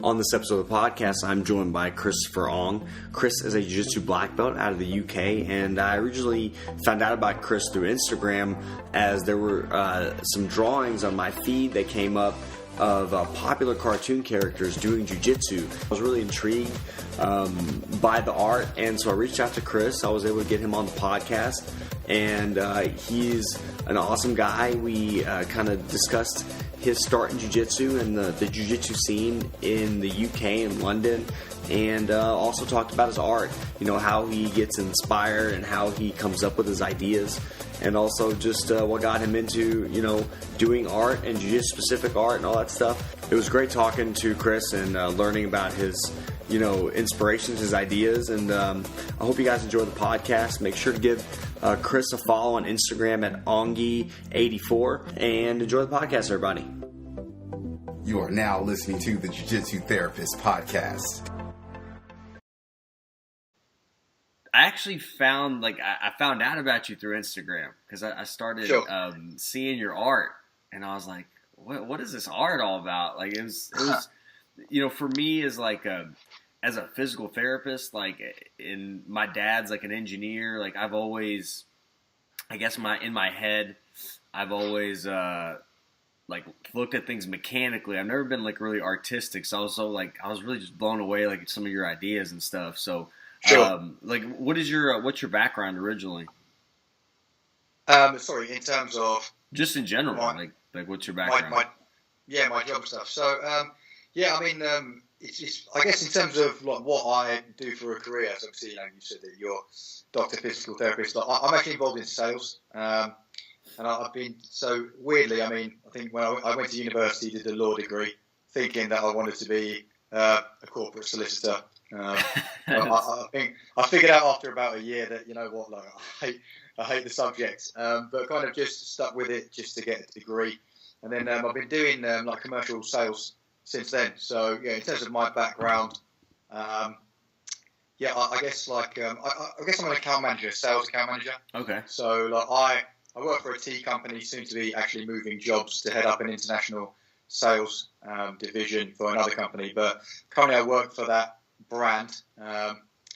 On this episode of the podcast, I'm joined by Christopher Ong. Chris is a Jiu-Jitsu black belt out of the UK, and I originally found out about Chris through Instagram as there were some drawings on my feed that came up of popular cartoon characters doing Jiu-Jitsu. I was really intrigued by the art, and so I reached out to Chris. I was able to get him on the podcast, and he's an awesome guy. We kind of discussed his start in Jiu-Jitsu and the Jiu-Jitsu scene in the UK and London, and also talked about his art, how he gets inspired and how he comes up with his ideas, and also just what got him into, doing art and Jiu-Jitsu specific art and all that stuff. It was great talking to Chris and learning about his, inspirations, his ideas, and I hope you guys enjoy the podcast. Make sure to give Chris a follow on Instagram at Ongi84, and enjoy the podcast, everybody. You are now listening to the Jiu-Jitsu Therapist Podcast. I actually found, I found out about you through Instagram because I started seeing your art, and I was like, what is this art all about? It was for me as as a physical therapist, in my dad's an engineer, I've always, in my head, I've always looked at things mechanically. I've never been really artistic, so I was really just blown away some of your ideas and stuff. So what's your background originally? Sorry, in terms of just in general, what's your background? My job stuff. So it's I guess in terms of what I do for a career. So obviously, you said that you're doctor, physical therapist. I'm actually involved in sales, and I've been weirdly. I think when I went to university, did a law degree, thinking that I wanted to be a corporate solicitor. I think I figured out after about a year that I hate the subject, but kind of just stuck with it just to get a degree, and then I've been doing commercial sales since then. So in terms of my background, I guess I'm an account manager, sales account manager. Okay. So I work for a tea company, soon to be actually moving jobs to head up an international sales division for another company, but currently I work for that brand,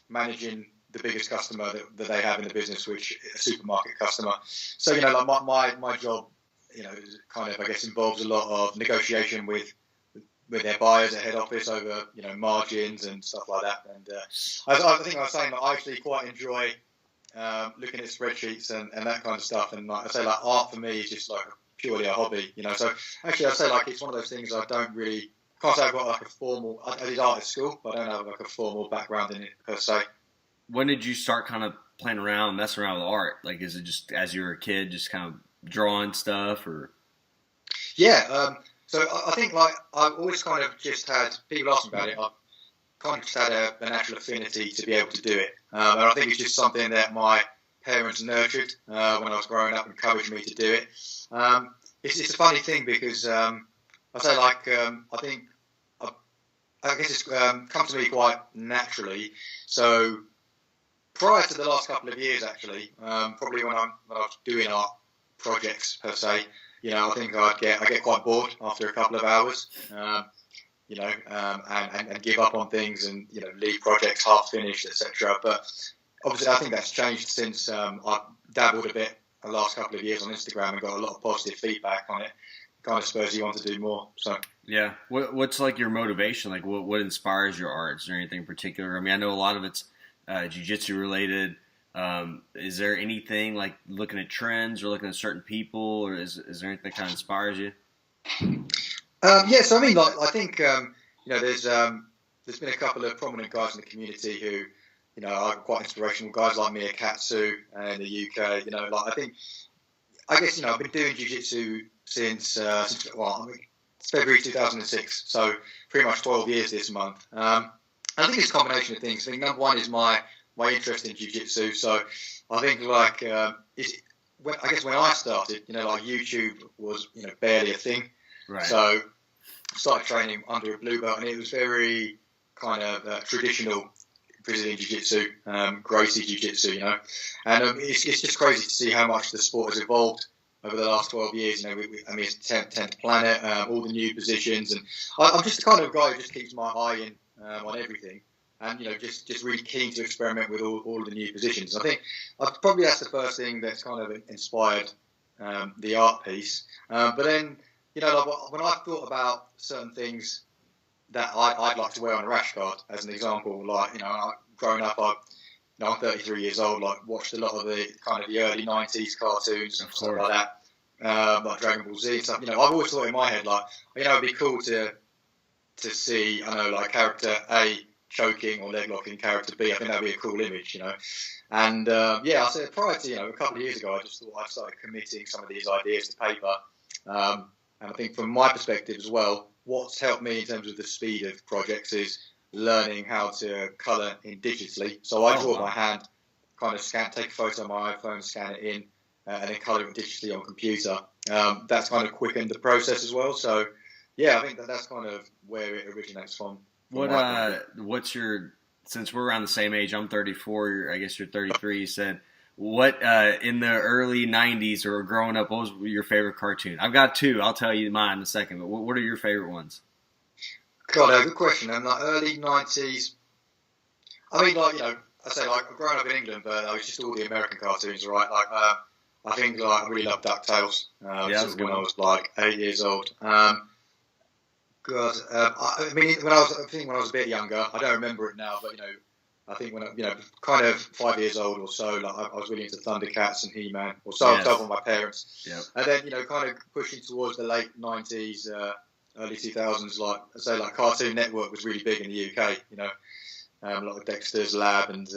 managing the biggest customer that they have in the business, which is a supermarket customer. So my job kind of involves a lot of negotiation with their buyers at head office over margins and stuff like that. And I think I was saying that I actually quite enjoy looking at spreadsheets and that kind of stuff. And I say art for me is just purely a hobby. So actually I say it's one of those things I don't really. Can't say I've got a formal. I did art at school, but I don't have a formal background in it per se. When did you start kind of playing around, messing around with art? Is it just as you were a kid, just kind of drawing stuff, or? Yeah. So I think I've always kind of just had people ask me about it. I've kind of just had a natural affinity to be able to do it, and I think it's just something that my parents nurtured when I was growing up, and encouraged me to do it. It's a funny thing because I say I guess it's come to me quite naturally. So prior to the last couple of years, actually, probably when I was doing art projects per se, I think I get quite bored after a couple of hours, and give up on things and leave projects half finished, etc. But obviously, I think that's changed since I've dabbled a bit the last couple of years on Instagram and got a lot of positive feedback on it. Kind of suppose you want to do more. So yeah, what's your motivation? What inspires your art? Is there anything in particular? I know a lot of it's jiu-jitsu related. Is there anything looking at trends or looking at certain people, or is there anything that kind of inspires you? Yes, I think there's been a couple of prominent guys in the community who are quite inspirational. Guys like Mia Katsu in the UK. I guess I've been doing jiu-jitsu since February 2006, so pretty much 12 years this month. I think it's a combination of things. I think number one is my interest in jiu-jitsu. So I think when I started, YouTube was barely a thing. Right. So I started training under a blue belt, and it was very kind of traditional Brazilian Jiu-Jitsu, Gracie Jiu-Jitsu, and it's just crazy to see how much the sport has evolved over the last 12 years. You know, I mean, it's 10th planet, all the new positions, and I'm just the kind of guy who just keeps my eye in on everything, and you know, just really keen to experiment with all of the new positions. I think probably that's the first thing that's kind of inspired the art piece. But then, you know, like, when I thought about certain things that I'd like to wear on a rash guard, as an example, like, you know, growing up, I'm 33 years old. Like, watched a lot of the kind of the early 90s cartoons and stuff like that, like Dragon Ball Z and stuff. You know, I've always thought in my head, like, you know, it'd be cool to see, I know, like character A choking or leg locking character B. I think that'd be a cool image, you know. And I said prior to, you know, a couple of years ago, I just thought I'd started committing some of these ideas to paper. And I think from my perspective as well, what's helped me in terms of the speed of projects is learning how to colour in digitally. So I draw by hand, kind of take a photo on my iPhone, scan it in, and then colour it digitally on computer. That's kind of quickened the process as well. So, yeah, I think that's kind of where it originates from. What's your, since we're around the same age, I'm 34, I guess you're 33, you said, what, in the early 90s or growing up, what was your favorite cartoon? I've got two, I'll tell you mine in a second, but what are your favorite ones? God, good question. And like early 90s, I mean, like, you know, I say, like, I've grown up in England, but it was just all the American cartoons, right? Like, I think, like, I really loved DuckTales when I was, like, 8 years old. I mean, when I was a bit younger, I don't remember it now, but, you know, I think when I, you know, kind of 5 years old or so, like, I was really into Thundercats and He-Man, or so I was told by my parents. Yep. And then, you know, kind of pushing towards the late 90s, early 2000s, like, I say, like, Cartoon Network was really big in the UK, you know, a lot of Dexter's Lab and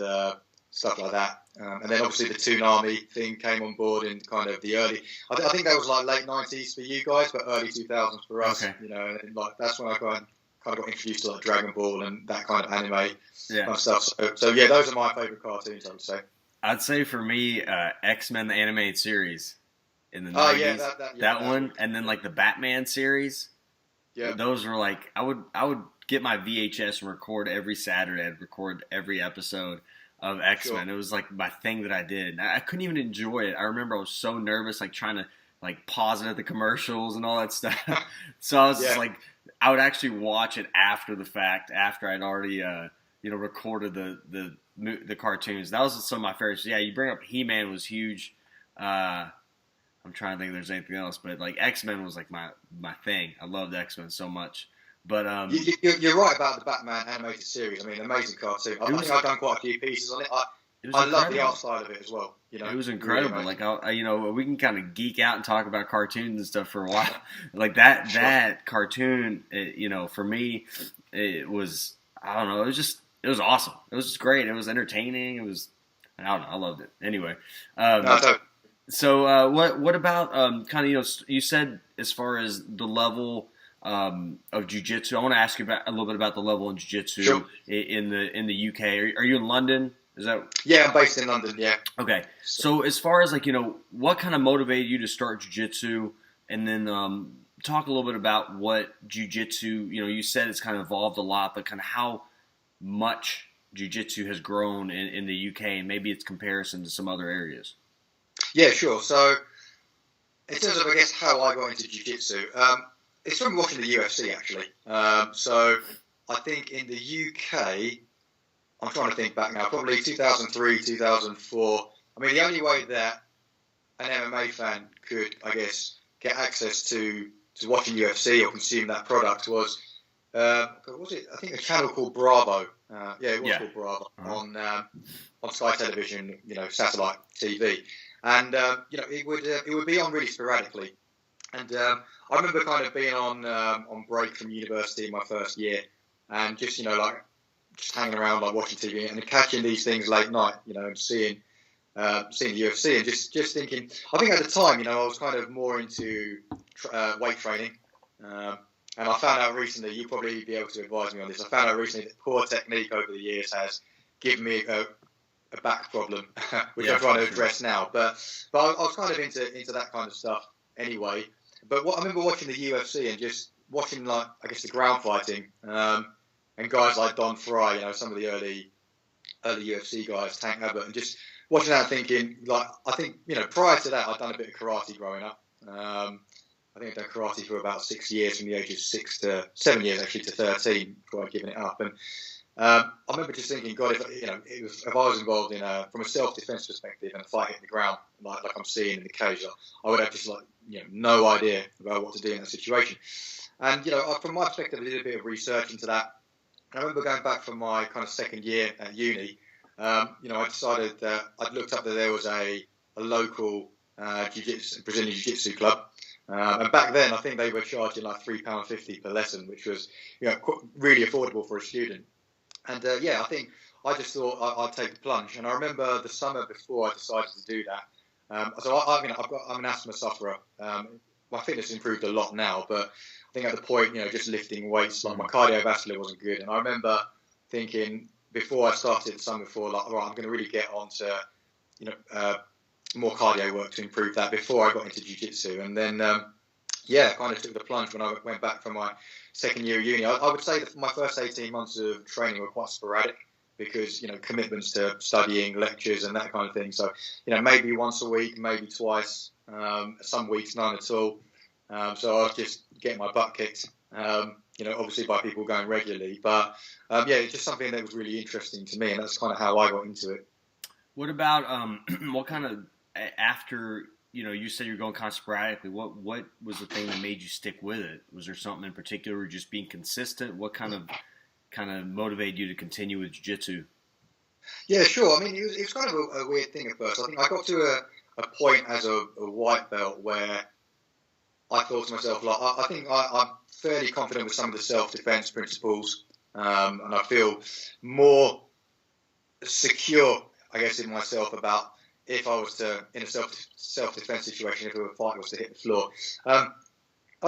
stuff like that. And then obviously the Toonami thing came on board in kind of the early, I think that was like late 90s for you guys, but early 2000s for us, you know, and like that's when I kind of got introduced to like Dragon Ball and that kind of anime kind of stuff. So yeah, those are my favourite cartoons, I would say. I'd say for me, X-Men, the animated series in the 90s. That one, and then like the Batman series. Yeah, those were like, I would get my VHS and record every Saturday. I'd record every episode of X-Men. Sure. It was like my thing that I did. I couldn't even enjoy it. I remember I was so nervous, like trying to like pause it at the commercials and all that stuff. So I was just like, I would actually watch it after the fact, after I'd already recorded the cartoons. That was some of my favorites. Yeah, you bring up He-Man was huge. I'm trying to think if there's anything else, but like X-Men was like my thing. I loved X-Men so much. But you're right about the Batman animated series. I mean, amazing cartoon. I think I've done quite a few pieces on it. I love the art style of it as well. You know, it was incredible. Really like we can kind of geek out and talk about cartoons and stuff for a while. Like that cartoon, for me, it was, I don't know. It was awesome. It was just great. It was entertaining. It was, I don't know. I loved it. Anyway. So what about kind of, you said as far as the level of Jiu-Jitsu, I want to ask you a little bit about the level in Jiu-Jitsu in the UK. Are you in London? Is that? Yeah, I'm based in London. Yeah. Okay. So as far as what kind of motivated you to start Jiu-Jitsu, and then talk a little bit about what Jiu-Jitsu. You said it's kind of evolved a lot, but kind of how much Jiu-Jitsu has grown in the UK, and maybe its comparison to some other areas. Yeah, sure. So in terms of, I guess, how I got into Jiu-Jitsu, it's from watching the UFC actually. So I think in the UK, I'm trying to think back now, probably 2003, 2004. I mean, the only way that an MMA fan could, I guess, get access to watching UFC or consume that product was, what was it? I think a channel called Bravo. It was called Bravo on Sky Television, satellite TV. And it would be on really sporadically. And I remember kind of being on break from university in my first year, and just just hanging around like watching TV and catching these things late night, and seeing the UFC and just thinking. I think at the time, I was kind of more into weight training, and I found out recently. You'll probably be able to advise me on this. I found out recently that poor technique over the years has given me a back problem, which I'm trying to address now. But I was kind of into that kind of stuff anyway. But I remember watching the UFC and just watching the ground fighting, and guys like Don Fry, some of the early UFC guys, Tank Abbott, and just watching that, thinking I think prior to that I'd done a bit of karate growing up, I think I'd done karate for about 6 years, from the age of 7 years actually to 13 before I'd given it up. And I remember just thinking, God, if I was involved in from a self-defense perspective and a fight hit the ground like I'm seeing in the cage, I would have just no idea about what to do in that situation. And from my perspective, I did a bit of research into that. I remember going back from my kind of second year at uni. I decided that I'd looked up that there was a local Brazilian Jiu-Jitsu club. And back then, I think they were charging like £3.50 per lesson, which was really affordable for a student. And I think I just thought I'd take the plunge. And I remember the summer before I decided to do that. So I'm an asthma sufferer. My fitness improved a lot now, but I think at the point, just lifting weights, like my cardiovascular wasn't good. And I remember thinking before I started the summer before, like, all right, I'm going to really get onto, more cardio work to improve that before I got into jiu-jitsu. And then, kind of took the plunge when I went back from my second year of uni. I would say that my first 18 months of training were quite sporadic because, commitments to studying, lectures and that kind of thing. So, maybe once a week, maybe twice, some weeks none at all. So I was just getting my butt kicked, obviously by people going regularly. But, it's just something that was really interesting to me, and that's kind of how I got into it. What about what kind of, after, you said you're going kind of sporadically, what was the thing that made you stick with it? Was there something in particular, or just being consistent? What kind of motivated you to continue with jiu-jitsu? Yeah, sure. I mean, it was kind of a weird thing at first. I think I got to a point as a white belt where I thought to myself, like, I think I'm fairly confident with some of the self-defense principles, and I feel more secure, I guess, in myself about if I was to, in a self-defense situation, if a fight was to hit the floor. I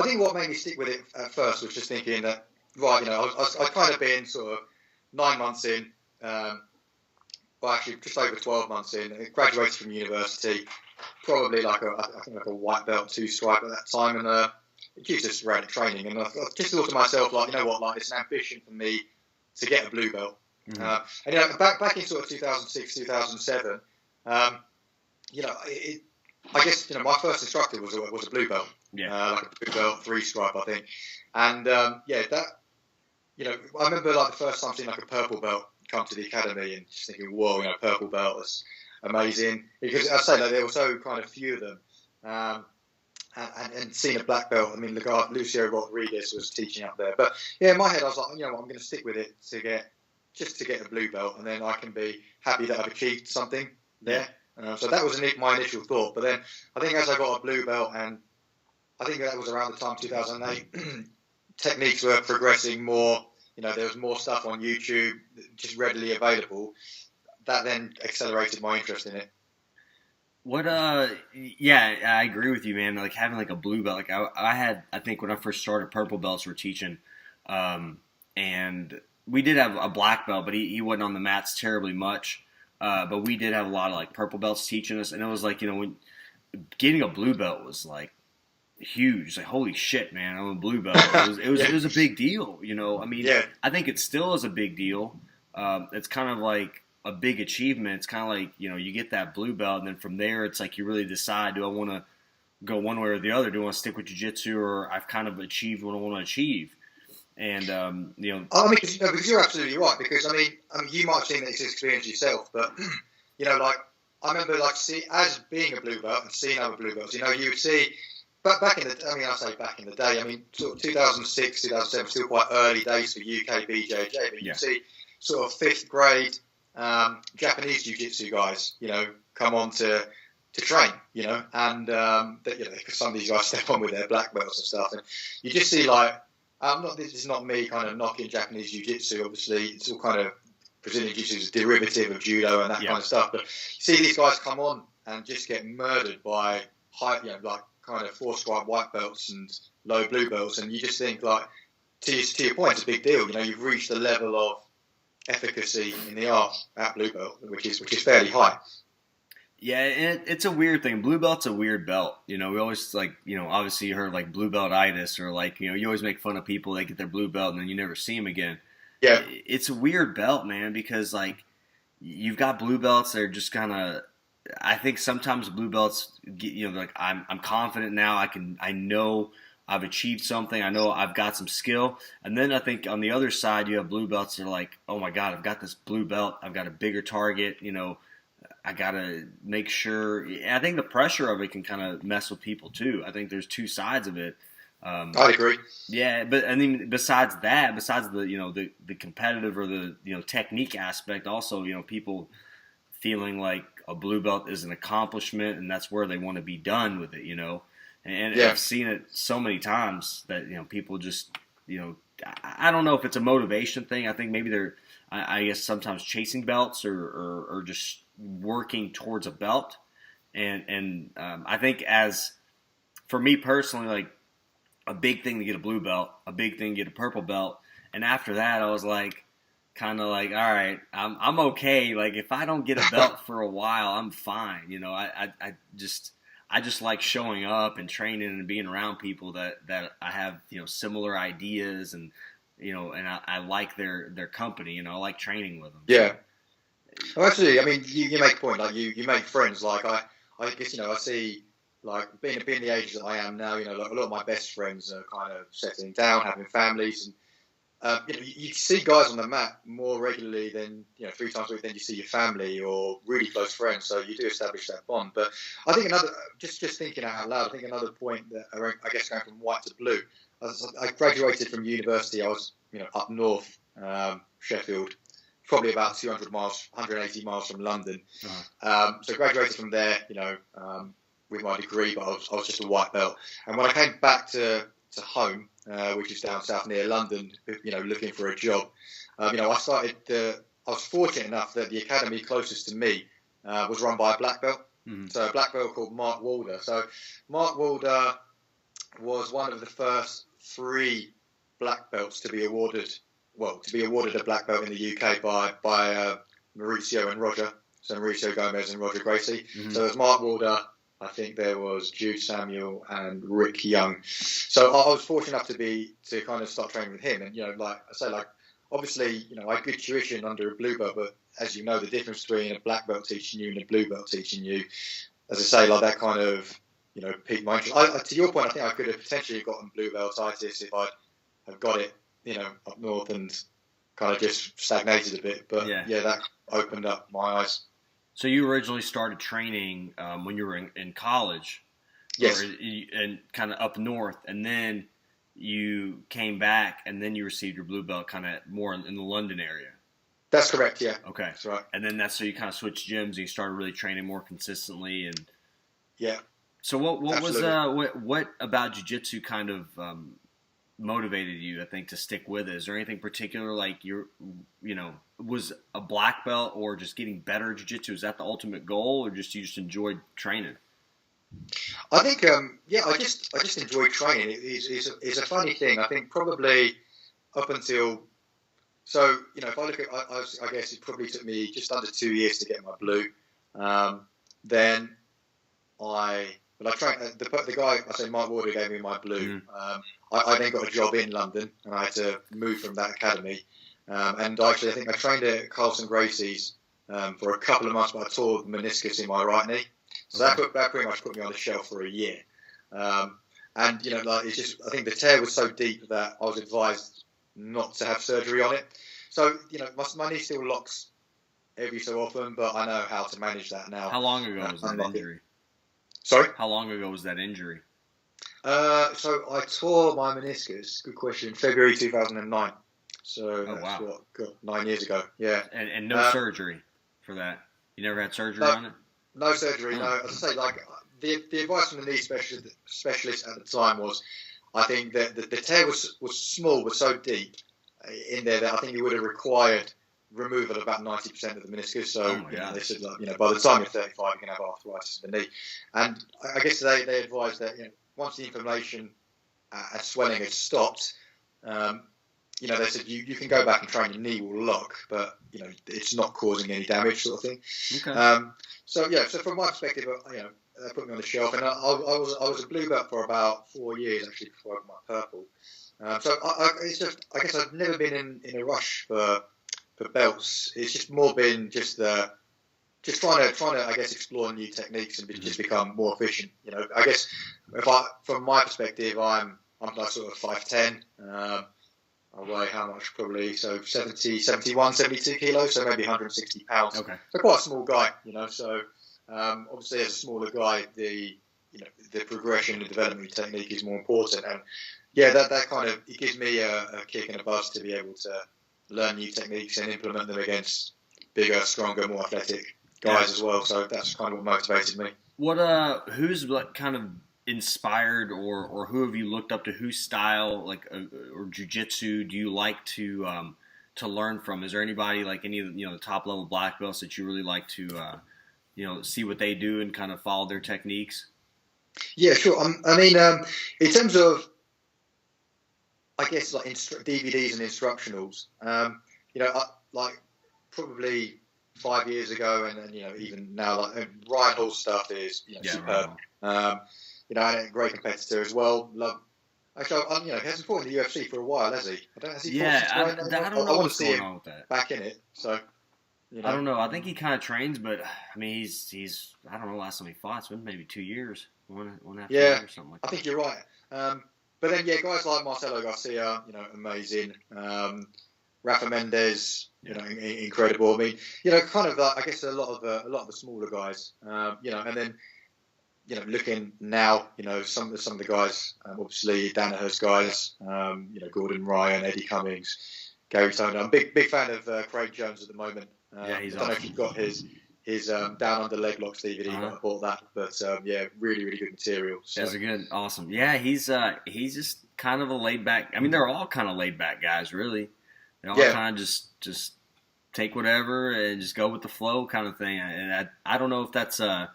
think what made me stick with it at first was just thinking that, right, I'd kind of been sort of 9 months in, well, actually just over 12 months in, graduated from university, probably like a white belt 2 stripe at that time, and just sporadic training. And I just thought to myself, like, it's an ambition for me to get a blue belt. Mm-hmm. And back in sort of 2006, 2007, I guess my first instructor was a blue belt, like a blue belt 3 stripe, I think. And that I remember like the first time seeing like a purple belt come to the academy and just thinking, whoa, purple belt, that's amazing. Because I say that there were so kind of few of them. And seeing a black belt, I mean, the guy Lucio Rodriguez was teaching up there. But yeah, in my head, I was like, I'm going to stick with it to get a blue belt, and then I can be happy that I've achieved something there. So that was my initial thought. But then I think as I got a blue belt, and I think that was around the time 2008, techniques were progressing more. There was more stuff on YouTube just readily available. That then accelerated my interest in it. I agree with you, man. Like having like a blue belt, like I think when I first started, purple belts were teaching, and we did have a black belt, but he wasn't on the mats terribly much. But we did have a lot of like purple belts teaching us, and it was like, when getting a blue belt was like huge. Like, holy shit, man, I'm a blue belt. It was a big deal, I mean, I think it still is a big deal. It's kind of like a big achievement. It's kind of like, you get that blue belt, and then from there, it's like you really decide, do I want to go one way or the other? Do I want to stick with jiu-jitsu, or I've kind of achieved what I want to achieve? And, I mean, because you're absolutely right, because, I mean, you might have seen this experience yourself, but, like, I remember, like, as being a blue belt and seeing other blue belts, you would see, but back in the day, I mean, sort of 2006, 2007, still quite early days for UK BJJ, but you'd see sort of 5th grade Japanese jiu-jitsu guys, come on to train, and, because some of these guys step on with their black belts and stuff, and you just see, like, this is not me kind of knocking Japanese jiu-jitsu. Obviously, it's all kind of Brazilian jiu-jitsu is a derivative of judo and that kind of stuff. But you see these guys come on and just get murdered by high, like kind of 4-stripe white belts and low blue belts, and you just think, like, to your point, it's a big deal. You've reached a level of efficacy in the art at blue belt, which is fairly high. Yeah, it's a weird thing. Blue belt's a weird belt. We always like, obviously you heard like blue belt-itis, or like, you always make fun of people that get their blue belt and then you never see them again. Yeah. It's a weird belt, man, because like you've got blue belts that are just kind of I think sometimes blue belts get, like I'm confident now. I know I've achieved something. I know I've got some skill. And then I think on the other side, you have blue belts that are like, oh my God, I've got this blue belt. I've got a bigger target. I got to make sure. I think the pressure of it can kind of mess with people too. I think there's two sides of it. I agree. Yeah, but I mean, besides the competitive or the technique aspect, also people feeling like a blue belt is an accomplishment and that's where they want to be done with it, And Yeah. I've seen it so many times that people just I don't know if it's a motivation thing. I think maybe they're I guess sometimes chasing belts or just working towards a belt, and I think as for me personally, like a big thing to get a blue belt, a big thing to get a purple belt, and after that I was like kind of like, all right, I'm okay. Like if I don't get a belt for a while, I'm fine. I just like showing up and training and being around people that I have similar ideas and and I like their company. I like training with them. Yeah. Well, actually, I mean, you make a point. Like you make friends. Like I guess I see like being the age that I am now. Like a lot of my best friends are kind of settling down, having families, and you see guys on the mat more regularly than 3 times a week than you see your family or really close friends. So you do establish that bond. But I think just thinking out loud, I think another point that I guess going from white to blue. I graduated from university. I was up north, Sheffield, probably about 200 miles, 180 miles from London. So graduated from there, with my degree, but I was just a white belt. And when I came back to home, which is down south near London, looking for a job, I was fortunate enough that the academy closest to me was run by a black belt. Mm-hmm. So a black belt called Mark Walder. So Mark Walder was one of the first 3 black belts to be awarded a black belt in the UK by Mauricio and Roger. So Mauricio Gomez and Roger Gracie. Mm-hmm. So there's Mark Walder. I think there was Jude Samuel and Rick Young. So I was fortunate enough to kind of start training with him. And like I say, like obviously, I had good tuition under a blue belt, but as you know, the difference between a black belt teaching you and a blue belt teaching you, as I say, like that kind of piqued my interest. To your point, I think I could have potentially gotten blue beltitis if I'd have got it, up north and kind of just stagnated a bit. But yeah that opened up my eyes. So you originally started training when you were in college, yes, and kind of up north, and then you came back, and then you received your blue belt kind of more in the London area. That's correct. Yeah. Okay. That's right. And then so you kind of switched gyms, and you started really training more consistently, and yeah. So what was what about jiu-jitsu kind of motivated you, I think, to stick with it? Is there anything particular, like was a black belt or just getting better at jiu-jitsu? Is that the ultimate goal, or you just enjoyed training? I think, I just enjoyed training. It's a funny thing. I think probably up until, so, if I look at, I guess it probably took me just under 2 years to get my blue. Then I trained, the guy, I say Mark Warder gave me my blue. I then got a job in London and I had to move from that academy. And actually, I think I trained at Carlson Gracie's for a couple of months, but I tore the meniscus in my right knee. So that pretty much put me on the shelf for a year. And, it's just, I think the tear was so deep that I was advised not to have surgery on it. So, my knee still locks every so often, but I know how to manage that now. How long ago was that injury? Sorry? How long ago was that injury? So I tore my meniscus, good question, February 2009. So that's 9 years ago. Yeah. And no surgery for that? You never had surgery on it? No surgery, no. As I say, like the advice from the knee specialist at the time was, I think that the tear was small but so deep in there that I think it would have required removal of about 90% of the meniscus. So they said, by the time you're 35, you're going to have arthritis in the knee. And I guess they advised that once the inflammation and swelling had stopped, they said you can go back and train, your knee will lock, but it's not causing any damage, sort of thing. Okay. So from my perspective, they put me on the shelf, and I was a blue belt for about 4 years actually before I got my purple. So I guess I've never been in a rush for belts. It's just more been just the just trying to, I guess, explore new techniques and just become more efficient. I guess from my perspective, I'm like sort of 5'10". I weigh how much? Probably 71, 72 kilos, so maybe 160 pounds. Okay. So quite a small guy, So obviously, as a smaller guy, the progression and development technique is more important. And yeah, that kind of, it gives me a kick and a buzz to be able to learn new techniques and implement them against bigger, stronger, more athletic guys as well. So that's kind of what motivated me. Who's like kind of inspired, or who have you looked up to? Whose style, or jiu-jitsu, do you like to learn from? Is there anybody, like any of the top level black belts that you really like to see what they do and kind of follow their techniques? Yeah, sure. In terms of, I guess, like DVDs and instructionals, like probably 5 years ago, and then even now, like Ryan Hall's stuff is superb. And a great competitor as well. Actually, he hasn't fought in the UFC for a while, has he? Has he fought I don't know what's going on with that. Back in it, so. I don't know. I think he kind of trains, but I mean, he's I don't know. Last time he fought, it's been maybe 2 years, one and a half years or something like that. I think you're right. But then, guys like Marcelo Garcia, amazing. Rafa Mendes, incredible. I mean, kind of, I guess a lot of the smaller guys, and then, looking now, some of the guys, obviously Danaher's guys, Gordon Ryan, Eddie Cummings, Gary Toner. I'm a big fan of Craig Jones at the moment. He's I don't know if you've got his Down Under Leg Locks DVD, but I bought that. But really, really good material. So. That's awesome. Yeah, he's just kind of a laid back. I mean, they're all kind of laid back guys, really. They all kind of just take whatever and just go with the flow kind of thing. And I don't know if that's I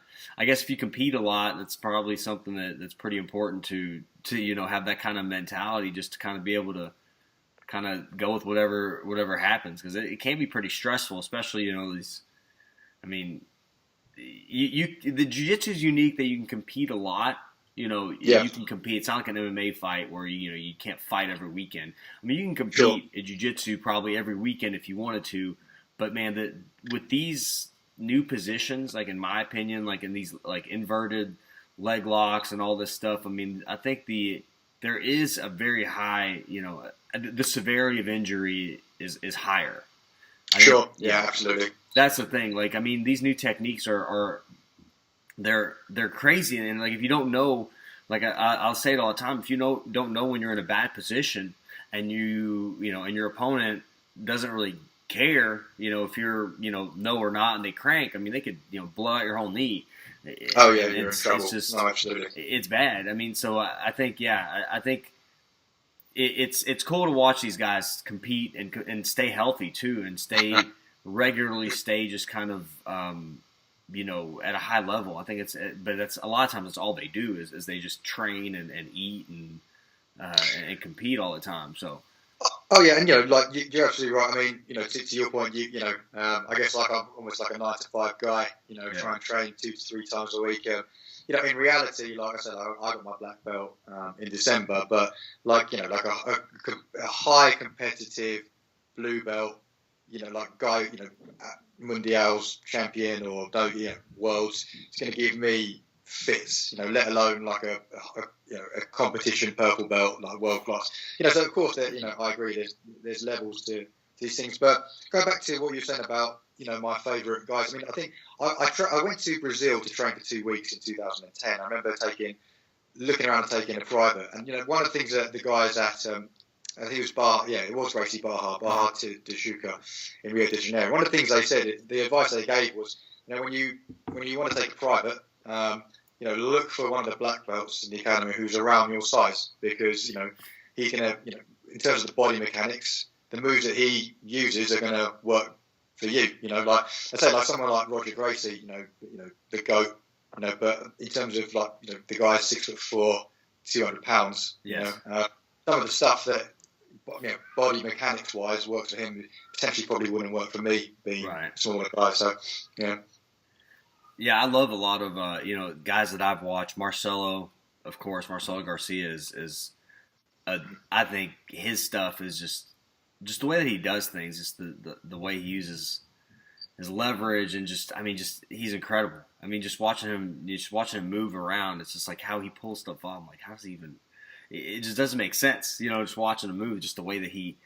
guess if you compete a lot, that's probably something that's pretty important to have that kind of mentality, just to kind of be able to kind of go with whatever happens, because it can be pretty stressful, especially these. I mean, the jiu-jitsu is unique that you can compete a lot. You can compete. It's not like an MMA fight where you can't fight every weekend. I mean, you can compete at jiu-jitsu probably every weekend if you wanted to, but man, with these new positions, like in my opinion, like in these like inverted leg locks and all this stuff, I mean, I think there is a very high, the severity of injury is higher. Absolutely. That's the thing. Like, I mean, these new techniques are they're crazy, and like if you don't know, like I'll say it all the time, if you don't know when you're in a bad position, and and your opponent doesn't really care, if you're no or not, and they crank, I mean, they could blow out your whole knee. You're in trouble. It's just, absolutely. It's bad. I mean, so I think I think it's cool to watch these guys compete and stay healthy too, and regularly stay just kind of at a high level. I think but that's a lot of times that's all they do is they just train and eat and compete all the time. So. Oh yeah, and like you're absolutely right. I mean, to your point, I guess like I'm almost like a 9 to 5 guy. Try and train 2 to 3 times a week. In reality, like I said, I got my black belt in December, but like like a high competitive blue belt, like guy, Mundial's champion or worlds, it's going to give me fits, let alone like a competition purple belt, like world class. So of course that I agree. There's levels to these things. But going back to what you were saying about my favourite guys. I mean, I think I went to Brazil to train for 2 weeks in 2010. I remember looking around and taking a private, and one of the things that the guys at I think it was Gracie Barra to Shuka in Rio de Janeiro. One of the things they said, the advice they gave was, when you want to take a private, look for one of the black belts in the academy who's around your size, because he's gonna, in terms of the body mechanics, the moves that he uses are gonna work for you. Like I say, like someone like Roger Gracie, the GOAT, but in terms of like the guy's 6'4", 200 pounds, some of the stuff that body mechanics wise works for him potentially probably wouldn't work for me, being a smaller guy. So yeah, I love a lot of guys that I've watched. Marcelo Garcia is I think his stuff is just the way that he does things, just the way he uses his leverage, and just he's incredible. I mean, just watching him move around, it's just like how he pulls stuff off. I'm like, how's he even? It just doesn't make sense, just watching him move, just the way that he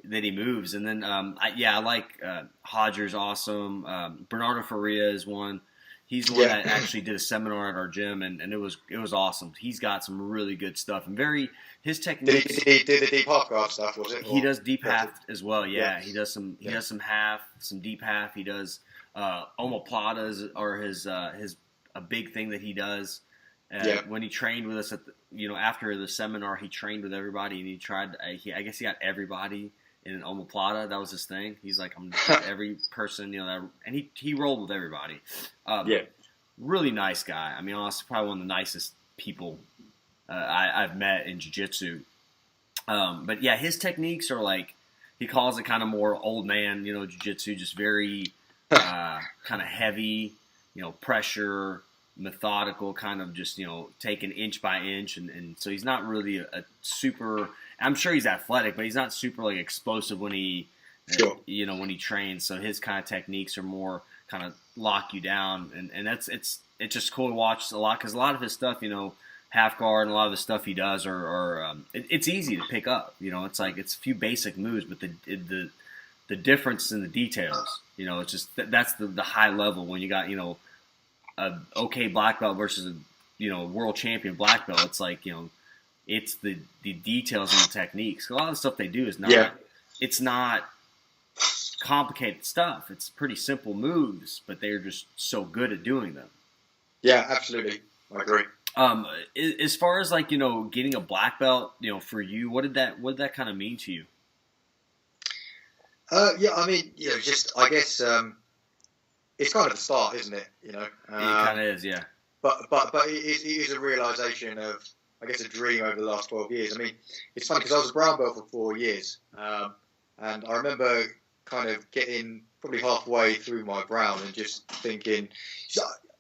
moves. And then I like Hodger's awesome. Bernardo Faria is one. He's the one that actually did a seminar at our gym, and it was awesome. He's got some really good stuff, and his techniques. Did he do the deep half guard stuff? Was it? He does deep half as well. Yeah, he does some. He does some deep half. He does omoplatas are his a big thing that he does. When he trained with us after the seminar, he trained with everybody, and he tried. I guess he got everybody in an omoplata. That was his thing. He's like, I'm every person, and he rolled with everybody. Really nice guy. I mean, honestly, probably one of the nicest people I've met in jiu-jitsu. But yeah, his techniques are like, he calls it kind of more old man, jiu-jitsu, just very kind of heavy, pressure, methodical, kind of just, taking inch by inch. And so he's not really a super, I'm sure he's athletic, but he's not super like explosive when he, when he trains. So his kind of techniques are more kind of lock you down. And it's just cool to watch a lot, because a lot of his stuff, half guard and a lot of the stuff he does it's easy to pick up. It's like, it's a few basic moves, but the difference in the details, it's just, that's the high level when you got, a okay black belt versus a world champion black belt. It's like, it's the details and the techniques. A lot of the stuff they do is not, it's not complicated stuff. It's pretty simple moves, but they're just so good at doing them. Yeah, absolutely. I agree. As far as like, getting a black belt, for you, what did that kind of mean to you? I mean, I guess, it's kind of the start, isn't it? It kind of is, yeah. But it is a realization of, I guess, a dream over the last 12 years. I mean, it's funny because I was a brown belt for 4 years, and I remember kind of getting probably halfway through my brown and just thinking,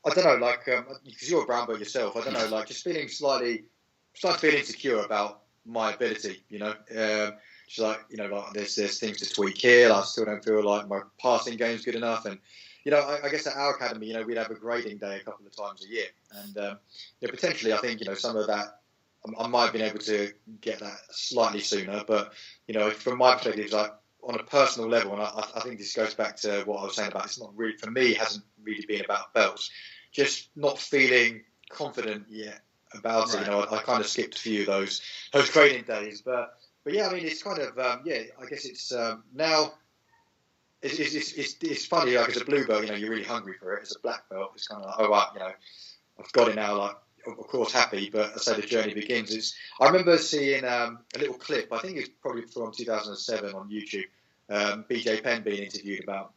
I don't know, like, because you're a brown belt yourself, I don't know, like, just starting to feel insecure about my ability, just like, like there's things to tweak here. I still don't feel like my passing game's good enough, and I guess at our academy, we'd have a grading day a couple of times a year, and potentially, I think some of that I might have been able to get that slightly sooner, but from my perspective, it's like on a personal level, and I think this goes back to what I was saying about it's not really, for me, it hasn't really been about belts, just not feeling confident yet about it. I kind of skipped a few of those grading days, but yeah, I mean, it's kind of I guess it's now. It's funny, like as a blue belt, you're really hungry for it. As a black belt, it's kind of like, oh right, I've got it now. Like, of course, happy, but I say the journey begins. I remember seeing a little clip. I think it's probably from 2007 on YouTube. BJ Penn being interviewed about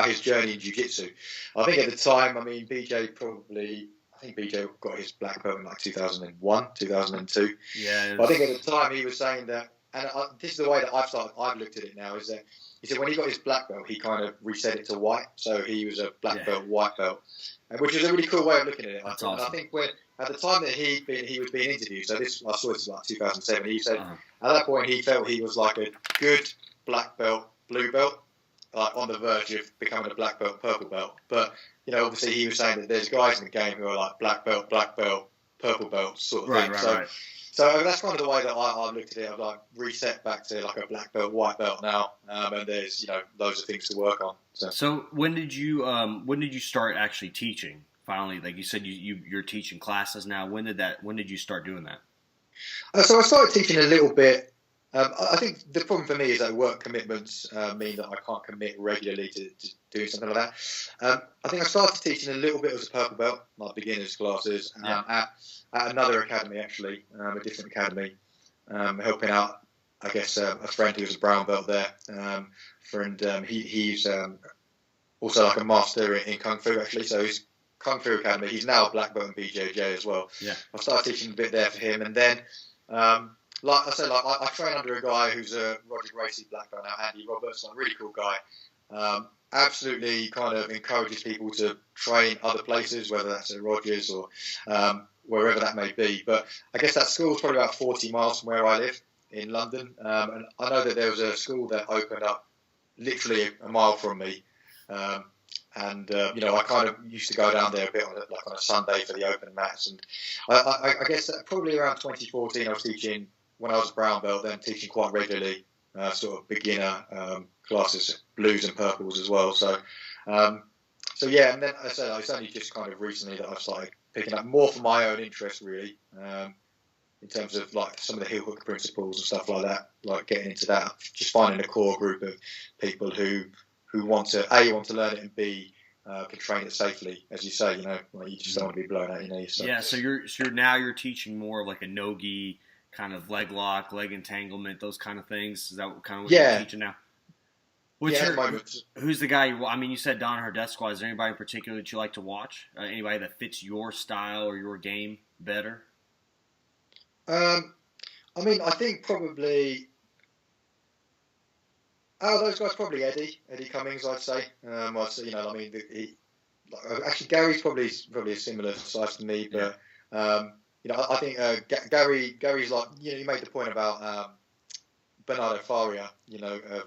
his journey in jiu-jitsu. I think at the time, BJ got his black belt in like 2001, 2002. Yeah. But I think at the time he was saying that. And this is the way that I've looked at it now, is that he said when he got his black belt, he kind of reset it to white. So he was a black belt, white belt, which is a really cool way of looking at it. That's awesome. I think at the time that he was being interviewed, so I saw this like 2007, he said at that point he felt he was like a good black belt, blue belt, like on the verge of becoming a black belt, purple belt. But, obviously he was saying that there's guys in the game who are like black belt, purple belt sort of thing. Right. So that's kind of the way that I've looked at it. I've like reset back to like a black belt, white belt now, and there's loads of things to work on. So when did you start actually teaching? Finally, like you said, you're teaching classes now. When did you start doing that? So I started teaching a little bit. I think the problem for me is that work commitments mean that I can't commit regularly to doing something like that. I think I started teaching a little bit as a purple belt, like beginners classes, at another academy actually, a different academy, helping out, I guess, a friend who was a brown belt there. He's also like a master in Kung Fu actually, so he's Kung Fu Academy. He's now a black belt in BJJ as well. Yeah. I started teaching a bit there for him, and then like I said, I train under a guy who's a Roger Gracie black belt now, Andy Roberts, a really cool guy. Absolutely kind of encourages people to train other places, whether that's at Rogers or wherever that may be. But I guess that school's probably about 40 miles from where I live in London. And I know that there was a school that opened up literally a mile from me. I kind of used to go down there a bit on a Sunday for the open mats. And I guess that probably around 2014, I was teaching, when I was a brown belt, then teaching quite regularly, sort of beginner classes, blues and purples as well. So yeah, and then as I said, it's only just kind of recently that I've started picking up more for my own interest, really, in terms of like some of the heel hook principles and stuff like that, like getting into that, just finding a core group of people who want to learn it, and B, can train it safely, as you say. Like you just don't want to be blown out your knees. So. Yeah, so you're teaching more of like a no-gi kind of leg lock, leg entanglement, those kind of things. Is that kind of what you're teaching now? Who's the guy? You said Danaher Death Squad. Is there anybody in particular that you like to watch? Anybody that fits your style or your game better? I think probably. Oh, those guys probably Eddie Cummings, I'd say. Actually Gary's probably a similar size to me, but I think Gary's like, you made the point about Bernardo Faria,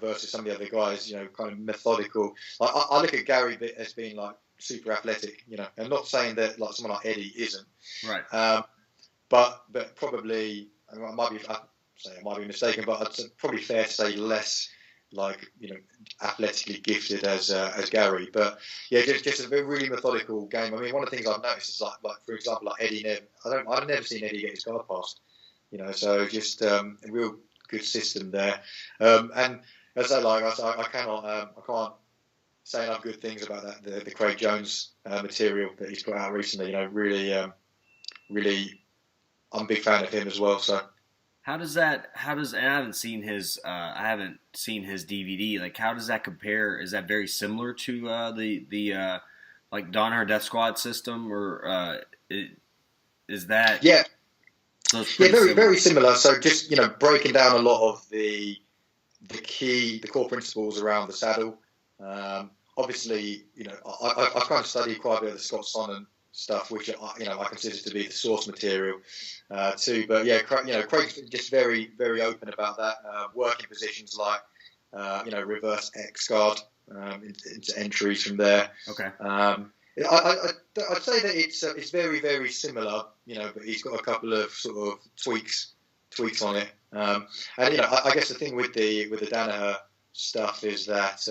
versus some of the other guys, kind of methodical. I look at Gary as being like super athletic, and not saying that like someone like Eddie isn't, right? But probably I might be mistaken, but it's probably fair to say less like athletically gifted as Gary. But yeah, just a really methodical game. One of the things I've noticed is like for example, like Eddie I've never seen Eddie get his guard passed. So just a real good system there. And as I can't say enough good things about that the Craig Jones material that he's put out recently. Really, I'm a big fan of him as well. So. And I haven't seen his DVD. Like, how does that compare? Is that very similar to the like Danaher Death Squad system, or is that? Yeah. Very very similar. So just breaking down a lot of the core principles around the saddle. Obviously, I've kind of studied quite a bit of the Scott Sonnen stuff, which I consider to be the source material too. But yeah, Craig's just very, very open about that. Working positions like reverse X guard into entries from there. Okay. I'd say that it's very, very similar. But he's got a couple of sort of tweaks on it. I guess the thing with the Danaher stuff is that.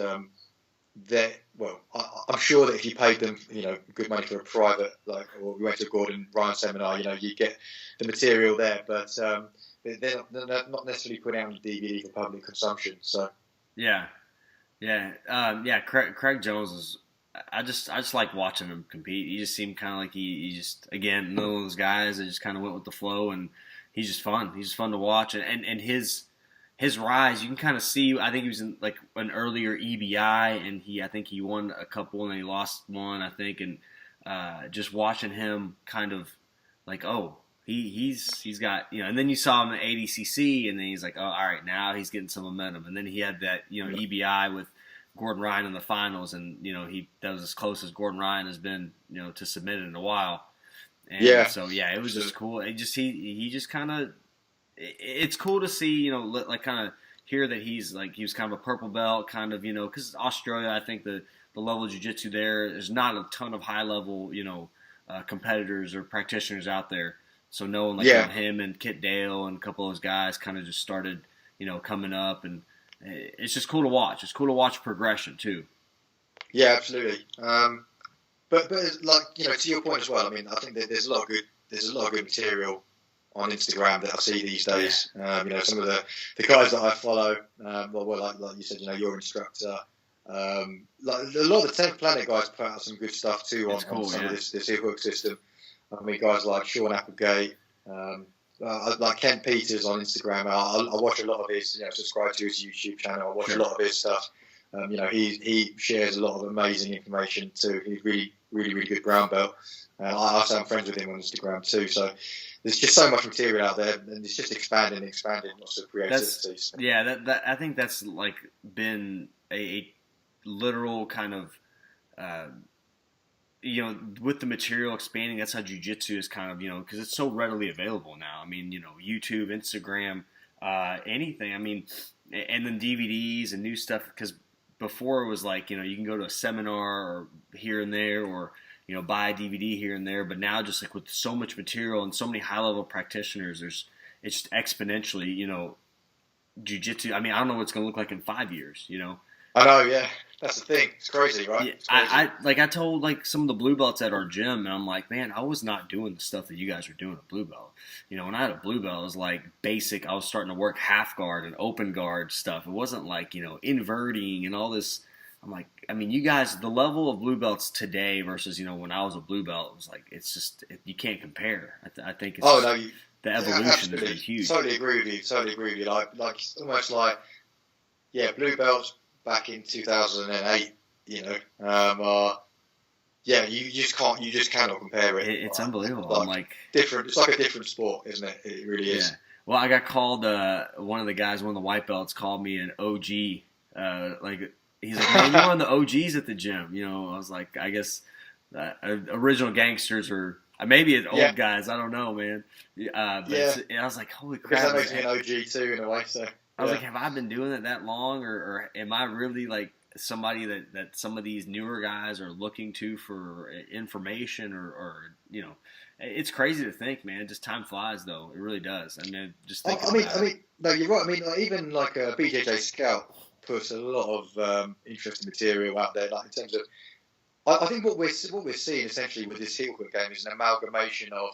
I'm sure that if you paid them, good money for a private, or we went to a Gordon Ryan seminar, you get the material there, but they're not necessarily put out on DVD for public consumption. So Craig Jones is. I just like watching him compete. He just seemed kind of like he just one of those guys that just kind of went with the flow, and he's just fun. He's just fun to watch, and his rise, you can kind of see. I think he was in like an earlier EBI, and I think he won a couple, and then he lost one, I think. And just watching him, kind of like, oh, he's got, and then you saw him at ADCC, and then he's like, oh, all right, now he's getting some momentum. And then he had that EBI with Gordon Ryan in the finals, and that was as close as Gordon Ryan has been to submit it in a while. And it was just cool. It just he just kind of. It's cool to see, kind of hear that he was kind of a purple belt, kind of, because Australia, I think the level of jiu-jitsu there's not a ton of high level, competitors or practitioners out there. So knowing him and Kit Dale and a couple of those guys kind of just started, coming up, and it's just cool to watch. It's cool to watch progression too. Yeah, absolutely. But to your point as well. I think that there's a lot of good material on Instagram that I see these days. Some of the guys that I follow, like you said, your instructor, a lot of the 10th Planet guys put out some good stuff too on some of this heel hook system. Guys like Sean Applegate, like Ken Peters on Instagram. I watch a lot of his, subscribe to his YouTube channel. I watch a lot of his stuff. He shares a lot of amazing information too. He's really, really, really good brown belt. I'm friends with him on Instagram too. So there's just so much material out there, and it's just expanding, lots of creativity. That I think that's like been a literal kind of, with the material expanding. That's how jiu-jitsu is kind of, because it's so readily available now. YouTube, Instagram, anything. And then DVDs and new stuff. before it was like, you can go to a seminar or here and there, or buy a DVD here and there. But now, just like with so much material and so many high level practitioners, it's just exponentially, jiu-jitsu. I mean, I don't know what it's going to look like in 5 years. I know, yeah. That's the thing. It's crazy, right? Yeah, it's crazy. I told like some of the blue belts at our gym, and I'm like, man, I was not doing the stuff that you guys are doing at blue belt. When I had a blue belt, it was like basic. I was starting to work half guard and open guard stuff. It wasn't like inverting and all this. I'm like, I mean, you guys, the level of blue belts today versus when I was a blue belt, it was like it's just you can't compare. I think it's the evolution has been huge. Totally agree with you. Like almost like blue belts back in 2008, you just cannot compare it. It's unbelievable. Like, I'm like different. It's like a different sport, isn't it? It really is. Yeah. Well, I got called. One of the guys, one of the white belts, called me an OG. He's like, man, you're one of the OGs at the gym. I was like, I guess original gangsters or maybe it's old guys. I don't know, man. I was like, holy crap. That makes me an OG too in a way. So. I was like, have I been doing it that long, or am I really like somebody that some of these newer guys are looking to for information, or it's crazy to think, man. Just time flies, though. It really does. I mean, just thinking about it. No, you're right. I mean, even like a BJJ Scout puts a lot of interesting material out there, like in terms of. I think what we're seeing essentially with this heel hook game is an amalgamation of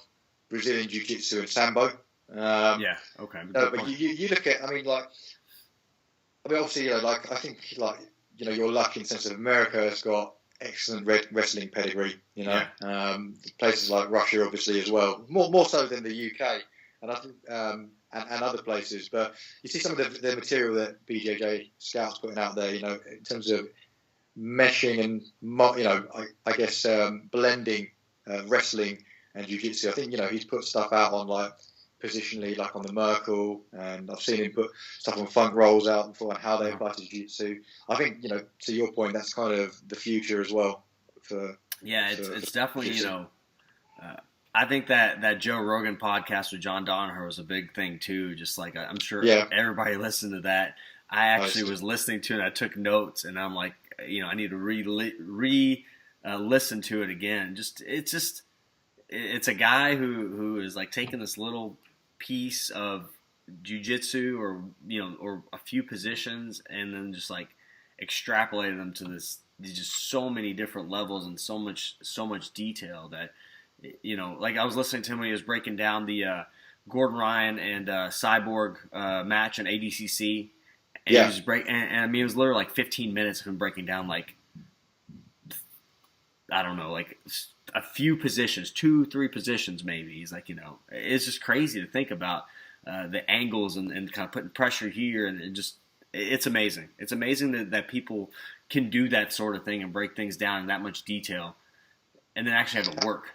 Brazilian Jiu-Jitsu and Sambo. Okay. But you look at, obviously, I think, you're lucky in the sense of America has got excellent wrestling pedigree, places like Russia, obviously, as well, more so than the UK, and I think, and other places. But you see some of the material that BJJ Scouts putting out there, in terms of meshing and, I guess, blending wrestling and jiu-jitsu. I think, he's put stuff out on, like, positionally, like on the Merkel, and I've seen him put stuff on funk rolls out before and how they apply to jiu-jitsu. I think, to your point, that's kind of the future as well. It's definitely, I think that Joe Rogan podcast with John Danaher was a big thing too. Just like, I'm sure everybody listened to that. I actually was listening to it and I took notes, and I'm like, I need to listen to it again. It's a guy who is like taking this little piece of jiu-jitsu or a few positions, and then just like extrapolated them to these just so many different levels and so much detail that like I was listening to him when he was breaking down the Gordon Ryan and Cyborg match in ADCC, and he was it was literally like 15 minutes of him breaking down like I don't know, like a few positions, 2-3 positions maybe. He's like, it's just crazy to think about the angles and kind of putting pressure here, and it's amazing. It's amazing that people can do that sort of thing and break things down in that much detail, and then actually have it work.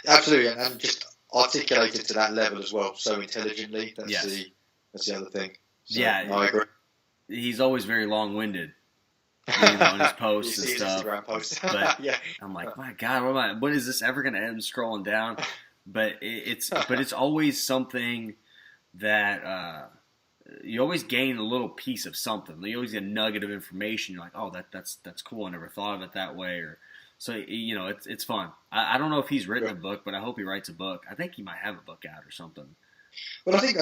Absolutely, and just articulate it to that level as well, so intelligently. That's the other thing. So, I agree. He's always very long-winded. On his posts and stuff, but I'm like, my God, when is this ever going to end? Scrolling down, but it's always something that you always gain a little piece of something. You always get a nugget of information. You're like, oh, that's cool. I never thought of it that way. Or so it's fun. I don't know if he's written a book, but I hope he writes a book. I think he might have a book out or something. Well, I think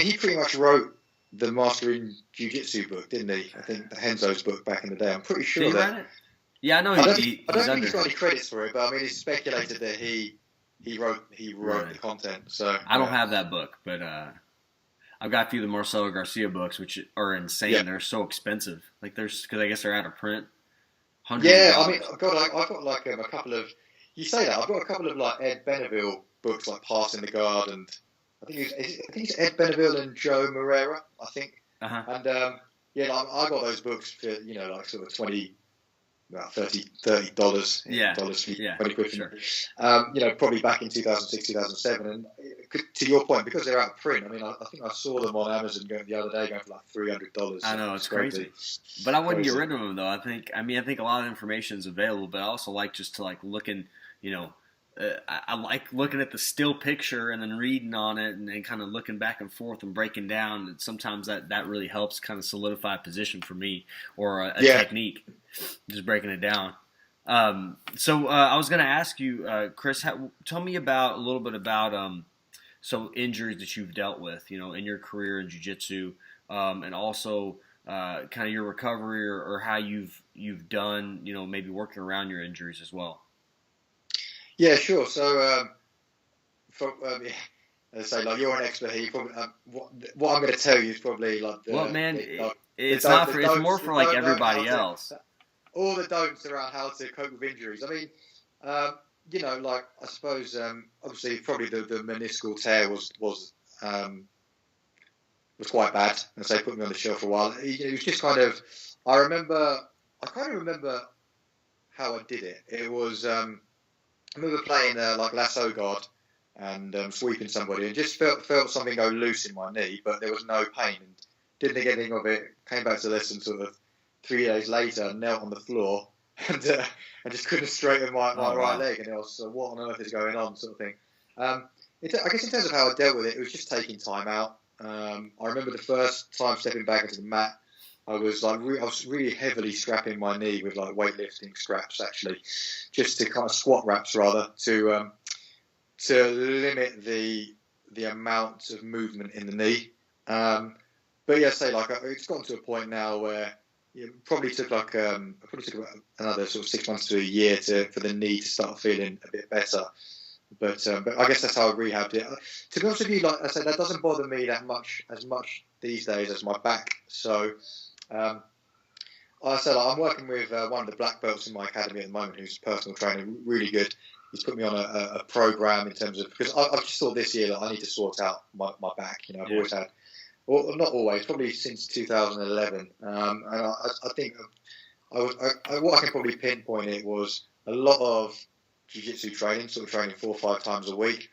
he pretty much wrote the Mastering Jiu-Jitsu book, didn't he? I think Henzo's book back in the day. I'm pretty sure. Did he write it? Yeah, I know. I don't think he's got any credits for it, but it's speculated that he wrote the content. So I don't have that book, but I've got a few of the Marcelo Garcia books, which are insane. Yeah. They're so expensive. Like because I guess they're out of print. I've got like a couple of. You say that I've got a couple of like Ed Beneville books, like Passing the Guard, and I think it's Ed Beneville and Joe Moreira, I think. Uh-huh. And I got those books for like sort of $20, $30 dollars. Yeah. $20 quid. Sure. Probably back in 2006, 2007, and to your point, because they're out of print. I mean, I think I saw them on Amazon the other day going for like $300. I know, it's crazy. But I wouldn't get rid of them though. I think a lot of information is available, but I also like just to like look in, I like looking at the still picture and then reading on it and then kind of looking back and forth and breaking down. And sometimes that really helps kind of solidify a position for me or a technique, just breaking it down. So I was going to ask you, Chris, tell me a little bit about some injuries that you've dealt with, in your career in jiu-jitsu, and also kind of your recovery or how you've done, maybe working around your injuries as well. Yeah, sure. So, let's say, like, you're an expert here. You probably, what I'm going to tell you is probably like it's more for like everybody else. All the don'ts around how to cope with injuries. I mean, like, I suppose, obviously, probably the meniscal tear was quite bad, and so they put me on the shelf for a while. It was just kind of, I kind of remember how I did it. It was, I remember playing like lasso guard and sweeping somebody, and just felt something go loose in my knee, but there was no pain, and didn't think anything of it. Came back to lesson sort of 3 days later, knelt on the floor, and just couldn't straighten my right leg, and I was what on earth is going on, sort of thing. I guess in terms of how I dealt with it, it was just taking time out. I remember the first time stepping back into the mat, I was really heavily scrapping my knee with like weightlifting straps, actually, just to kind of squat wraps rather, to limit the amount of movement in the knee. But yeah, it's gotten to a point now where it probably took about another sort of 6 months to a year for the knee to start feeling a bit better. But I guess that's how I rehabbed it. To be honest with you, like I said, that doesn't bother me as much these days as my back. So, like I said, I'm working with one of the black belts in my academy at the moment, who's a personal trainer, really good. He's put me on a program in terms of, because I've just thought this year that I need to sort out my back. I've always had, well, not always, probably since 2011. And I think what I can probably pinpoint it was a lot of jiu-jitsu training, sort of training 4 or 5 times a week.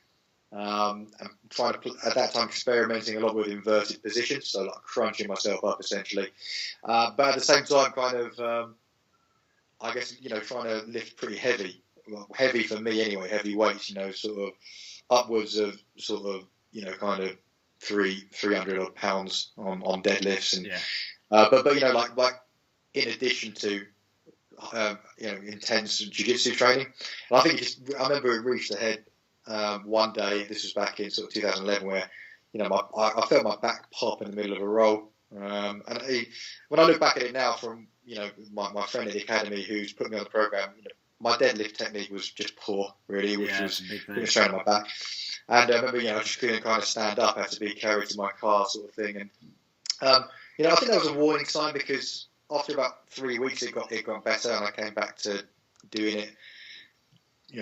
And trying to, at that time, experimenting a lot with inverted positions, so like crunching myself up essentially. But at the same time, kind of, I guess, trying to lift pretty heavy. Well, heavy for me anyway, heavy weights, sort of upwards of sort of, kind of 300 odd pounds on deadlifts. And, but like in addition to, intense jiu-jitsu training. And I think I remember it reached the head one day, this was back in sort of 2011, where, I felt my back pop in the middle of a roll. And when I look back at it now from, my friend at the academy who's put me on the program, my deadlift technique was just poor, really, which was straining my back. And I remember, I just couldn't kind of stand up, I had to be carried to my car, sort of thing. And, I think that was a warning sign, because after about 3 weeks, it got better, and I came back to doing it,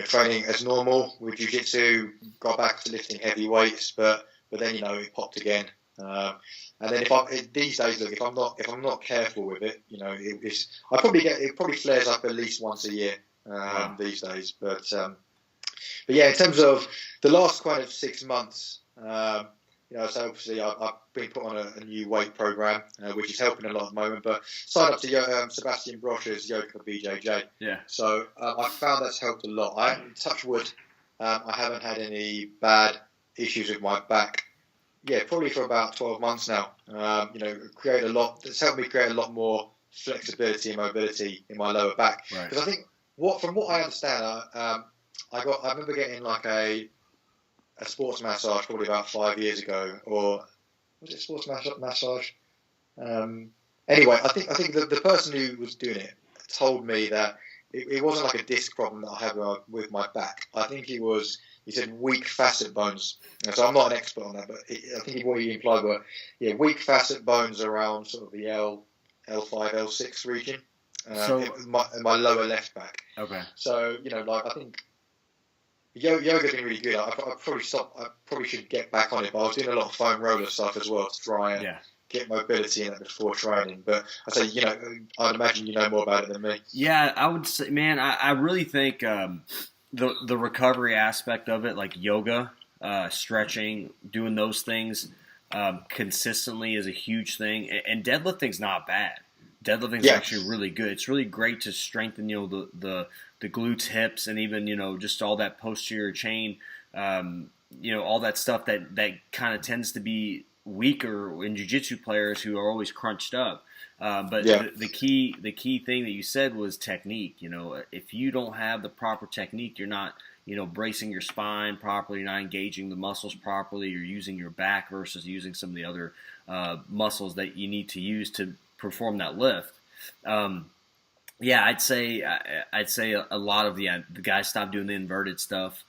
training as normal with jiu-jitsu, got back to lifting heavy weights, but then, it popped again. And then these days, look, if I'm not careful with it, it probably flares up at least once a year these days. But yeah, in terms of the last kind of 6 months, so obviously I've been put on a new weight program, which is helping a lot at the moment. But signed up to Sebastian Brocher's yoga for BJJ. Yeah. So I found that's helped a lot. Touch wood, I haven't had any bad issues with my back. Yeah, probably for about 12 months now. It's helped me create a lot more flexibility and mobility in my lower back. Because I think from what I understand, I remember getting like a sports massage probably about 5 years ago, or was it sports massage? Anyway, I think the person who was doing it told me that it wasn't like a disc problem that I have with my back. I think he said weak facet bones. So I'm not an expert on that, but I think what he implied were weak facet bones around sort of the L5, L6 region. In my lower left back. Okay. So I think yoga's been really good. I probably should get back on it, but I was doing a lot of foam roller stuff as well to try and get mobility in it before training. But I say, I'd imagine you know more about it than me. Yeah, I would say, man, I really think the recovery aspect of it, like yoga, stretching, doing those things consistently is a huge thing. And deadlifting's not bad. Deadlifting is actually really good. It's really great to strengthen, the the glutes, hips, and even, just all that posterior chain, all that stuff that kind of tends to be weaker in jiu-jitsu players who are always crunched up. But the key thing that you said was technique. If you don't have the proper technique, you're not, bracing your spine properly, you're not engaging the muscles properly, you're using your back versus using some of the other muscles that you need to use to perform that lift. I'd say a lot of the guys stop doing the inverted stuff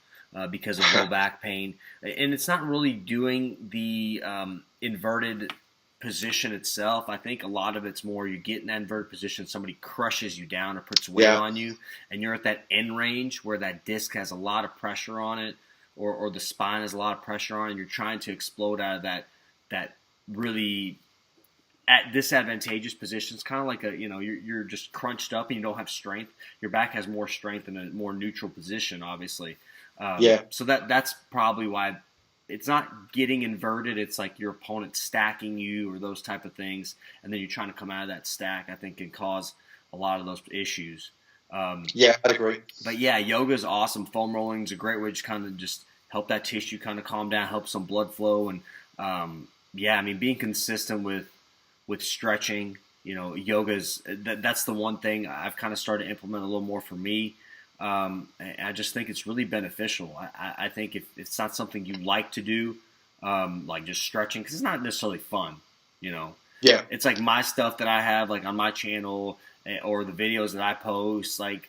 because of low back pain, and it's not really doing the inverted position itself. I think a lot of it's more you get in that inverted position, somebody crushes you down or puts weight on you, and you're at that end range where that disc has a lot of pressure on it, or the spine has a lot of pressure on it, and you're trying to explode out of that really at disadvantageous positions, kind of like you're just crunched up and you don't have strength. Your back has more strength in a more neutral position, obviously. So that's probably why it's not getting inverted. It's like your opponent stacking you or those type of things, and then you're trying to come out of that stack. I think can cause a lot of those issues. I'd agree. But yoga is awesome. Foam rolling is a great way to kind of just help that tissue kind of calm down, help some blood flow, and being consistent with stretching. Yoga's that's the one thing I've kind of started to implement a little more for me. I just think it's really beneficial. I think if it's not something you like to do, like just stretching, because it's not necessarily fun, It's like my stuff that I have like on my channel or the videos that I post, like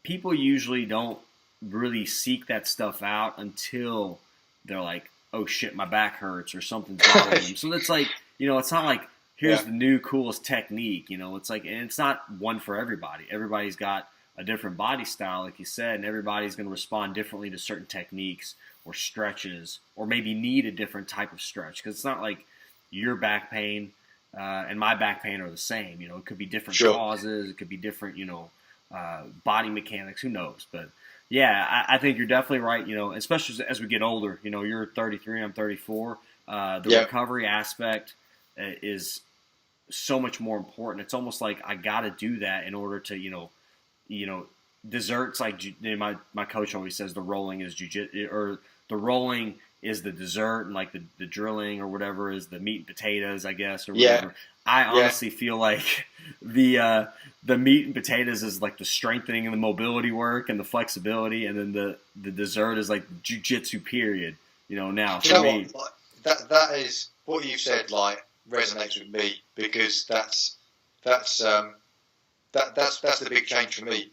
people usually don't really seek that stuff out until they're like, oh shit, my back hurts or something's bothering them. So it's like, it's not like here's the new coolest technique, it's like, and it's not one for everybody. Everybody's got a different body style, like you said, and everybody's going to respond differently to certain techniques or stretches, or maybe need a different type of stretch, because it's not like your back pain and my back pain are the same. It could be different causes, it could be different, body mechanics, who knows? But I think you're definitely right, especially as we get older. You're 33, I'm 34. The recovery aspect is so much more important. It's almost like I got to do that in order to, desserts, like my coach always says, the rolling is jiu-jitsu, or the rolling is the dessert, and like the drilling or whatever is the meat and potatoes, I guess, or whatever. I honestly feel like the meat and potatoes is like the strengthening and the mobility work and the flexibility, and then the dessert is like jiu-jitsu period. Now for me, that is what you said. Like resonates with me, because that's the big change for me.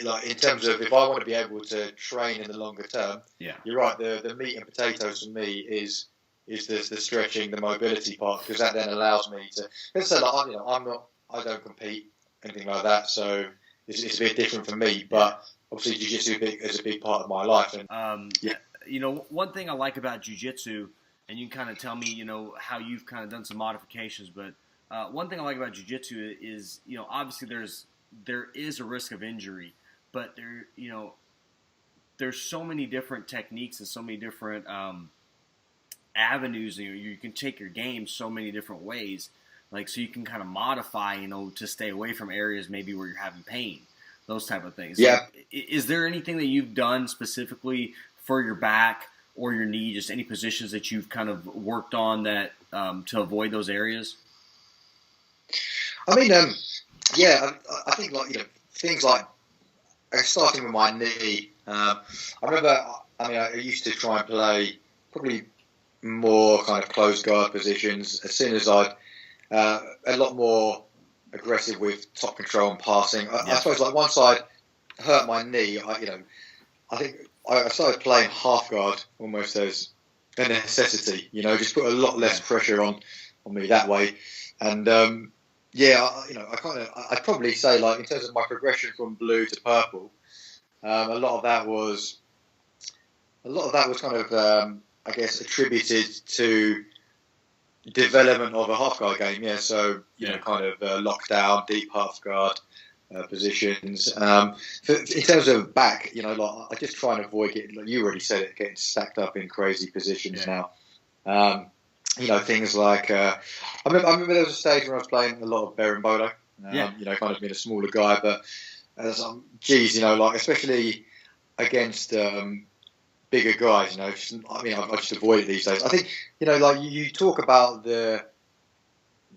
Like in terms of if I want to be able to train in the longer term, you're right. The meat and potatoes for me is the stretching, the mobility part, because that then allows me to. Let's say I don't compete anything like that, so it's a bit different for me. But obviously, jiu-jitsu is a big part of my life. And one thing I like about jiu-jitsu, and you can kind of tell me, how you've kind of done some modifications, but one thing I like about jiu-jitsu is, obviously there is a risk of injury, but there's so many different techniques and so many different avenues. You can take your game so many different ways, like so you can kind of modify, to stay away from areas maybe where you're having pain, those type of things. Yeah. Like, is there anything that you've done specifically for your back or your knee, just any positions that you've kind of worked on that to avoid those areas? I mean, I think like things like starting with my knee. I remember. I used to try and play probably more kind of closed guard positions. As soon as I'd a lot more aggressive with top control and passing. I suppose like once I hurt my knee, I think I started playing half guard almost as a necessity. Just put a lot less pressure on me that way, and. I'd probably say like in terms of my progression from blue to purple, a lot of that was kind of I guess attributed to development of a half guard game. So kind of lockdown, deep half guard positions. In terms of back, like I just try and avoid getting, like you already said it, getting stacked up in crazy positions now. Things like I remember there was a stage where I was playing a lot of berimbolo. Kind of being a smaller guy, but as geez, you know, like especially against bigger guys, you know. I just avoid it these days. I think, you know, like you talk about the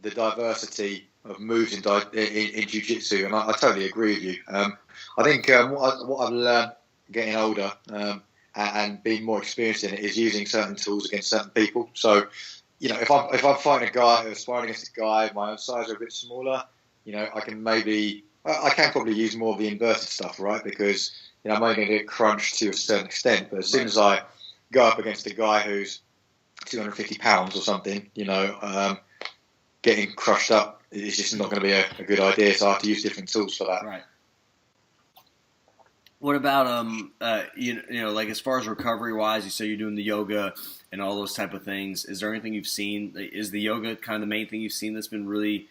diversity of moves in jiu-jitsu, and I totally agree with you. I think what I've learned getting older and being more experienced in it is using certain tools against certain people. So, you know, if I'm fighting a guy or sparring against a guy my own size or a bit smaller, you know, I can probably use more of the inverted stuff, right? Because, you know, I'm only going to get crunched to a certain extent. But as soon as I go up against a guy who's 250 pounds or something, you know, getting crushed up is just not going to be a good idea. So I have to use different tools for that. Right. What about you know, like as far as recovery wise, you say you're doing the yoga and all those type of things. Is there anything you've seen? Is the yoga kind of the main thing you've seen that's been really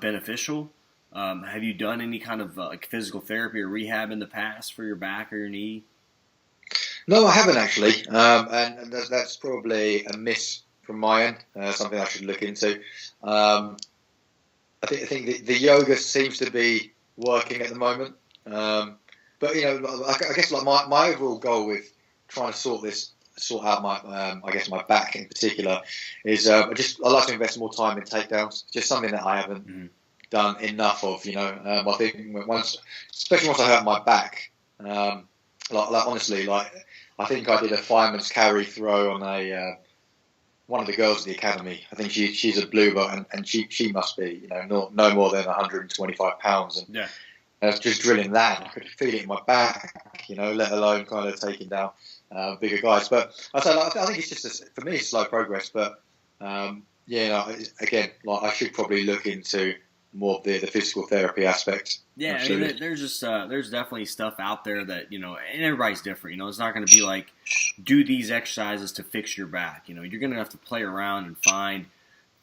beneficial? Have you done any kind of like physical therapy or rehab in the past for your back or your knee? No, I haven't actually, and that's probably a miss from my end. Something I should look into. I think the yoga seems to be working at the moment. But, you know, I guess like my overall goal with trying to sort out my my back in particular is I like to invest more time in takedowns. Just something that I haven't done enough of. You know, I think especially once I hurt my back, like honestly, like I think I did a fireman's carry throw on one of the girls at the academy. I think she's a blue belt and she must be, you know, no more than 125 pounds. And yeah. I was just drilling that. I could feel it in my back, you know, let alone kind of taking down bigger guys. But I think it's just for me, it's slow progress. But yeah, you know, again, like I should probably look into more of the physical therapy aspect. Yeah, absolutely. I mean, there's just there's definitely stuff out there that, you know, and everybody's different. You know, it's not going to be like do these exercises to fix your back. You know, you're going to have to play around and find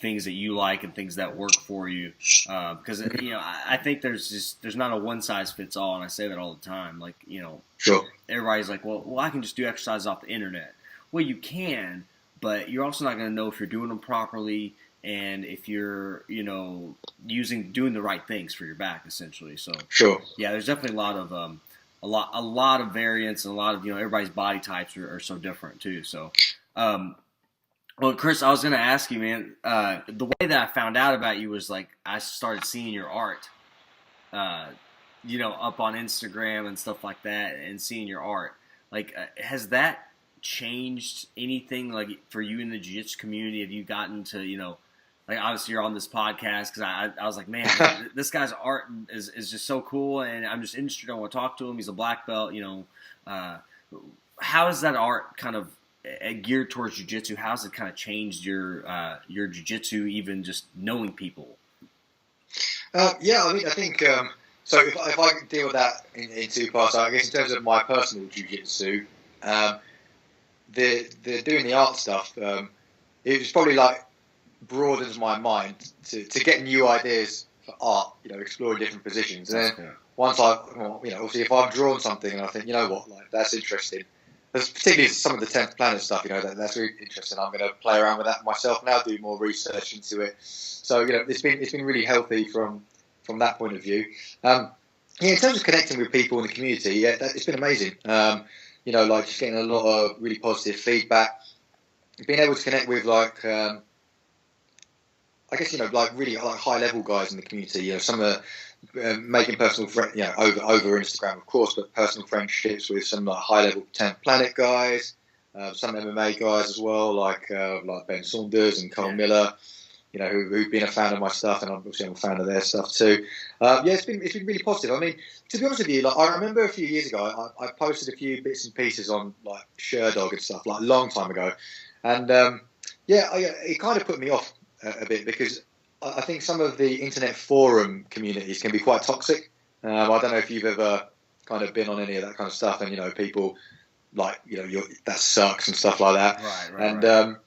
things that you like and things that work for you, because you know I think there's not a one size fits all, and I say that all the time. Like, you know, sure, everybody's like, well, I can just do exercises off the internet. Well, you can, but you're also not going to know if you're doing them properly and if you're, you know, doing the right things for your back, essentially. So sure, yeah, there's definitely a lot of variance and a lot of, you know, everybody's body types are so different too. So. Well, Chris, I was going to ask you, man, the way that I found out about you was like I started seeing your art, you know, up on Instagram and stuff like that, and seeing your art. Like, has that changed anything, like, for you in the jiu-jitsu community? Have you gotten to, you know, like, obviously you're on this podcast because I was like, man, this guy's art is just so cool, and I'm just interested. I want to talk to him. He's a black belt, you know. How is that art kind of geared towards jiu-jitsu? How's it kind of changed your jiu-jitsu, even just knowing people? Yeah, I think so. If I could deal with that in two parts, I guess in terms of my personal jiu-jitsu, the doing the art stuff, it was probably like broadens my mind to get new ideas for art. You know, exploring different positions, and then once you know, obviously if I've drawn something and I think, you know what, like that's interesting. Particularly some of the 10th Planet stuff, you know, that's really interesting. I'm going to play around with that myself now, do more research into it. So, you know, it's been really healthy from that point of view. Yeah, in terms of connecting with people in the community, yeah, it's been amazing. You know, like just getting a lot of really positive feedback, being able to connect with like, I guess, you know, like really like high level guys in the community. You know, some of making personal friends, you know, over Instagram, of course, but personal friendships with some like high level 10th Planet guys, some MMA guys as well, like Ben Saunders and Cole Miller, you know, who've been a fan of my stuff, and obviously I'm a fan of their stuff too. Yeah, it's been really positive. I mean, to be honest with you, like I remember a few years ago, I posted a few bits and pieces on like Sherdog and stuff, like a long time ago, and yeah, it kind of put me off a bit because I think some of the internet forum communities can be quite toxic. I don't know if you've ever kind of been on any of that kind of stuff, and you know, people like, you know, that sucks and stuff like that. Right. And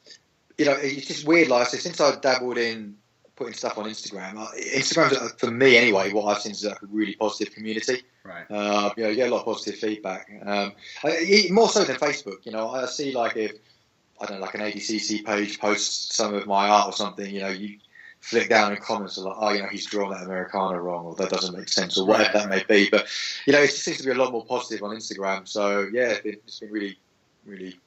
you know, it's just weird. Like, so since I dabbled in putting stuff on Instagram, Instagram's, for me anyway, what I've seen is like a really positive community. Right. You know, you get a lot of positive feedback. More so than Facebook. You know, I see like if, I don't know, like an ADCC page posts some of my art or something, you know, flick down in comments like, oh, he's drawn that Americana wrong, or that doesn't make sense, or whatever that may be. But it just seems to be a lot more positive on Instagram. So yeah, it's been really, really.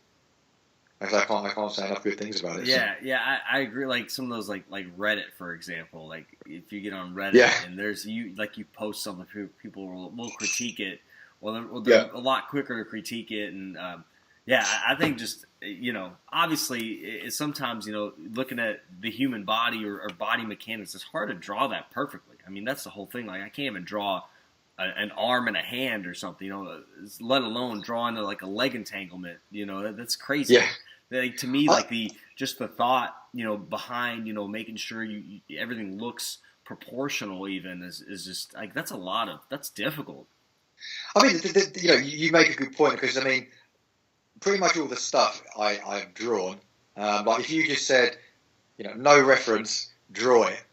I can't say enough good things about it. Yeah, I agree. Like some of those, like Reddit, for example. Like if you get on Reddit and there's you post something, people will critique it. Well, they're a lot quicker to critique it, and I think just obviously it's sometimes looking at the human body or body mechanics, it's hard to draw that perfectly. I mean, that's the whole thing. Like I can't even draw an arm and a hand or something, let alone drawing like a leg entanglement. That's crazy. Yeah. Like, to me, like the thought, behind, making sure everything looks proportional even is just like, that's difficult. I mean, you make a good point, because I mean, pretty much all the stuff I've drawn, like if you just said, no reference, draw it.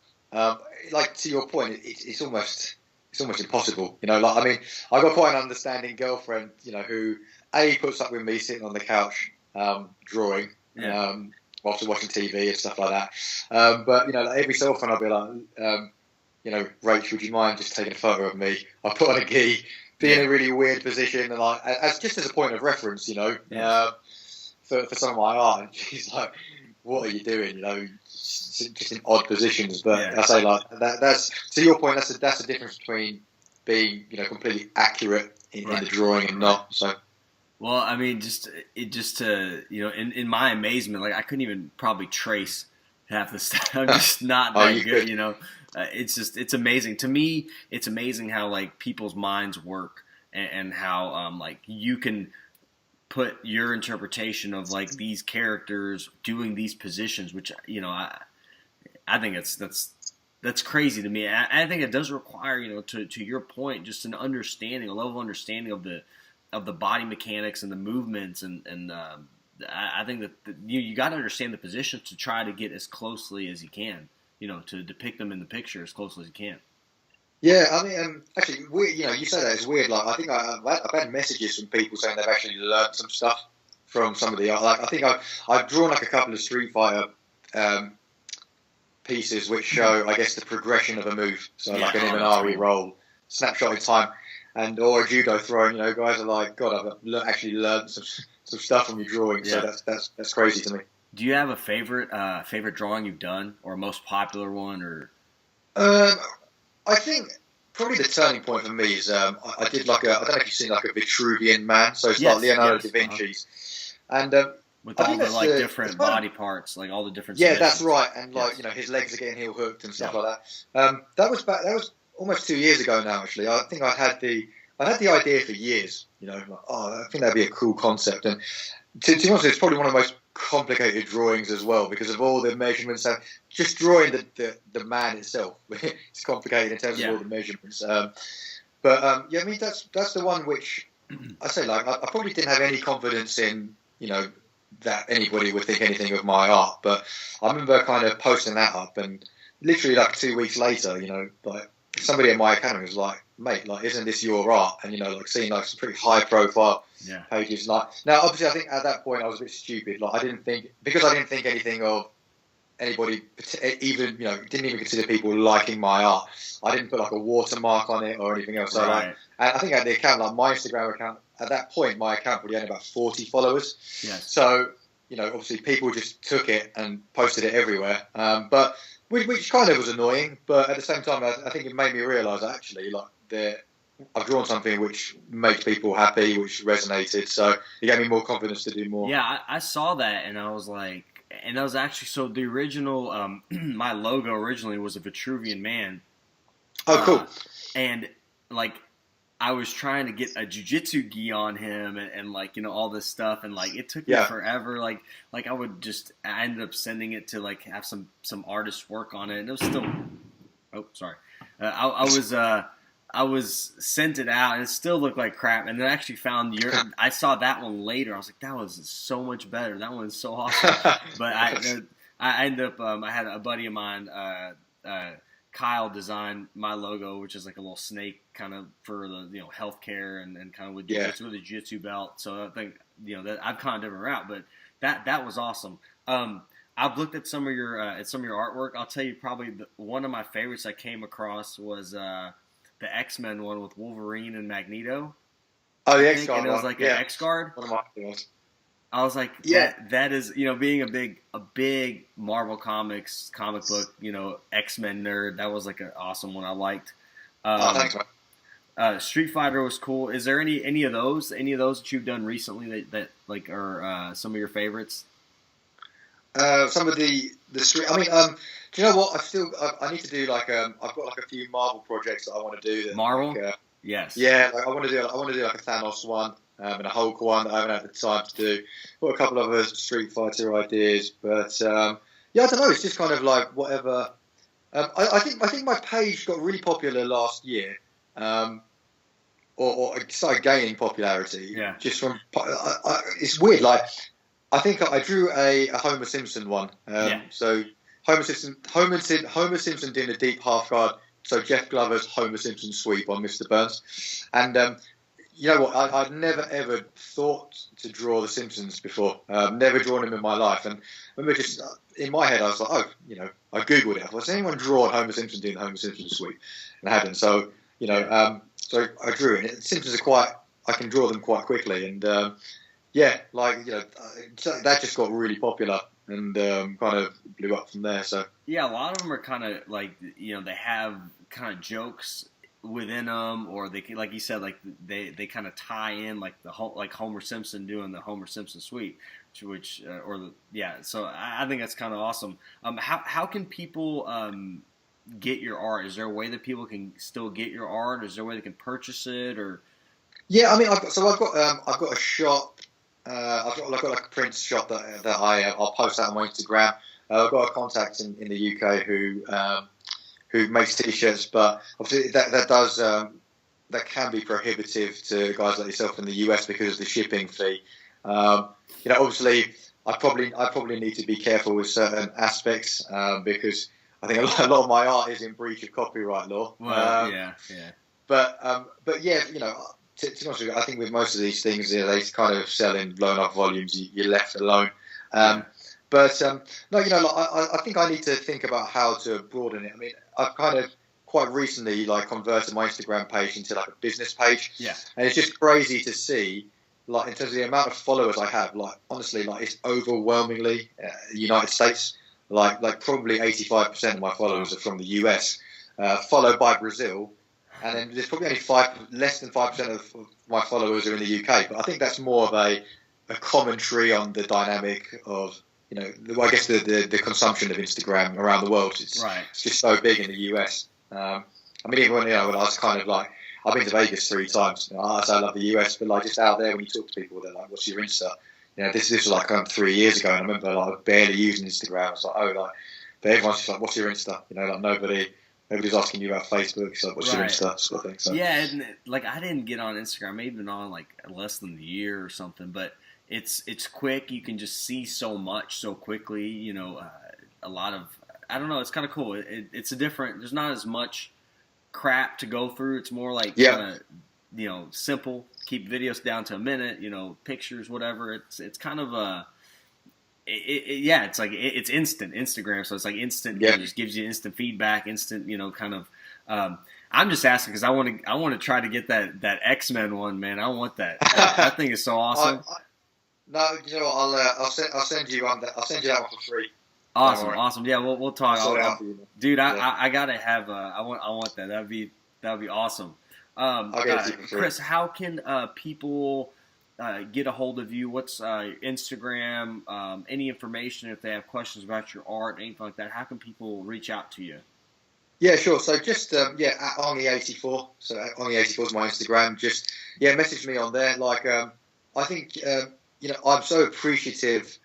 Like to your point, it's almost impossible. Like I mean, I got quite an understanding girlfriend, who puts up with me sitting on the couch drawing, whilst watching TV and stuff like that. But like every so often I'll be like, Rach, would you mind just taking a photo of me? I put on a gi, be in a really weird position, and like as a point of reference, for some of my art. And she's like, "What are you doing?" Just in odd positions. But I say like that's to your point. That's the difference between being completely accurate in the drawing and not. So. Well, I mean, just to in my amazement, like I couldn't even probably trace half the stuff. I'm just not that good, It's amazing to me. It's amazing how like people's minds work, and how like you can put your interpretation of like these characters doing these positions, which I think that's crazy to me. I think it does require to your point, just a level of understanding of the body mechanics and the movements, and I think that you got to understand the positions to try to get as closely as you can, to depict them in the picture as closely as you can. Yeah, I mean, actually, you say that it's weird. Like, I think I've had messages from people saying they've actually learned some stuff from some of the art. Like, I think I've drawn like a couple of Street Fighter pieces which show, I guess, the progression of a move. So like an Imanari roll, snapshot in time. Or a judo throwing, guys are like, God, I've actually learned some stuff from your drawing. So that's crazy to me. Do you have a favorite drawing you've done, or a most popular one, or? I think probably the turning point for me is I did like I don't know if you've seen like a Vitruvian man, so it's like Leonardo da Vinci's, and with all the like different body parts, like all the different. Yeah, that's right, and like his legs are getting heel hooked and stuff like that. That was almost 2 years ago now. Actually, I think I had the idea for years. I think that'd be a cool concept. And to be honest, it's probably one of the most complicated drawings as well, because of all the measurements. And just drawing the man itself, it's complicated in terms of all the measurements. I mean that's the one which I say like I probably didn't have any confidence in that anybody would think anything of my art, but I remember kind of posting that up, and literally like 2 weeks later, like somebody at my academy was like, "Mate, like, isn't this your art?" And like seeing like some pretty high profile pages. Like now, obviously, I think at that point I was a bit stupid. Like I didn't think anything of anybody, even didn't even consider people liking my art. I didn't put like a watermark on it or anything else. So like, I think at the account, like my Instagram account, at that point, my account probably had about 40 followers. Yes. So obviously people just took it and posted it everywhere. But which kind of was annoying, but at the same time, I think it made me realise actually, like, I've drawn something which makes people happy, which resonated, so it gave me more confidence to do more. Yeah, I saw that, and I was like, and that was actually, so the original, my logo originally was a Vitruvian man. Oh, cool. And, like, I was trying to get a jiu-jitsu gi on him and like, all this stuff. And like, it took me forever. Like I ended up sending it to like have some artists work on it. And it was still, I was sent it out and it still looked like crap. And then I actually found I saw that one later. I was like, that was so much better. That one's so awesome. But I ended up, I had a buddy of mine, Kyle designed my logo, which is like a little snake kind of for the healthcare and kind of with jiu-jitsu, with a jiu-jitsu belt. So I think that I've gone a different route, but that was awesome. I've looked at some of your artwork. I'll tell you, probably one of my favorites I came across was the X-Men one with Wolverine and Magneto. Oh, the X-Guard and it was like an X-Guard. One of my favorites. I was like, that is, being a big Marvel Comics comic book, X-Men nerd. That was like an awesome one I liked. Thanks, man. Street Fighter was cool. Is there any of those that you've done recently that like are some of your favorites? Some of the street. I mean, do you know what? I need to do like I've got like a few Marvel projects that I want to do. Marvel. Like, yes. Yeah, like I want to do like a Thanos one and a Hulk one that I haven't had the time to do. Got a couple of other Street Fighter ideas, but I don't know. It's just kind of like whatever. I think my page got really popular last year, or it started gaining popularity. Yeah. Just from it's weird. Like I think I drew a Homer Simpson one. So Homer Simpson doing a deep half guard. So Jeff Glover's Homer Simpson sweep on Mr. Burns, and you know what? I'd never ever thought to draw the Simpsons before. Never drawn them in my life, and I remember just in my head I was like, I googled it. I thought, has anyone drawn Homer Simpson doing the Homer Simpson sweep? And I hadn't. So so I drew it. And Simpsons are I can draw them quite quickly, and that just got really popular and kind of blew up from there. So yeah, a lot of them are kind of like they have kind of jokes within them, or they, like you said, like they kind of tie in like like Homer Simpson doing the Homer Simpson sweep, so I think that's kind of awesome. How can people get your art? Is there a way that people can still get your art? Is there a way they can purchase it? Or yeah, I mean, I've got a shop. I've got like a print shop that I'll post that on my Instagram. I've got a contact in the UK who makes t-shirts, but obviously that can be prohibitive to guys like yourself in the US because of the shipping fee. Obviously I probably need to be careful with certain aspects because I think a lot of my art is in breach of copyright law. Well, yeah. But yeah, to be honest with you, I think with most of these things, they kind of sell in low enough volumes. You're left alone. But no, I think I need to think about how to broaden it. I mean, I've kind of quite recently converted my Instagram page into like a business page. Yeah. And it's just crazy to see, in terms of the amount of followers I have. Honestly, it's overwhelmingly United States. Probably 85% of my followers are from the US, followed by Brazil. And then there's probably only less than 5% of my followers are in the UK. But I think that's more of a commentary on the dynamic of, I guess the consumption of Instagram around the world. It's just so big in the US. I mean, even when I was kind of I've been to Vegas 3 times. I say I love the US, but just out there when you talk to people, they're like, "What's your Insta?" This was 3 years ago, and I remember barely using Instagram. It's but everyone's just like, "What's your Insta?" Nobody's asking you about Facebook. It's like, "What's your Insta?" sort of thing. So. Yeah, and I didn't get on Instagram. Maybe been on less than a year or something, but it's quick. You can just see so much so quickly. A lot of, I don't know. It's kind of cool. It's a different. There's not as much crap to go through. It's more kind of simple. Keep videos down to a minute. Pictures, whatever. It's kind of it's it's instant Instagram. So it's instant. Yeah. It just gives you instant feedback. Instant. Kind of. I'm just asking because I want to try to get that X-Men one, man. I want that. That thing is so awesome. No, I'll send you on that. I'll send you that one for free. Awesome. Yeah, we'll talk. Dude, Yeah. I gotta have. I want that. That'd be awesome. I'll get it to you for free. Chris, how can people get a hold of you? What's Instagram? Any information if they have questions about your art, anything like that? How can people reach out to you? Yeah, sure. So just at Ongi84. So Ongi84 is my Instagram. Just message me on there. I think I'm so appreciative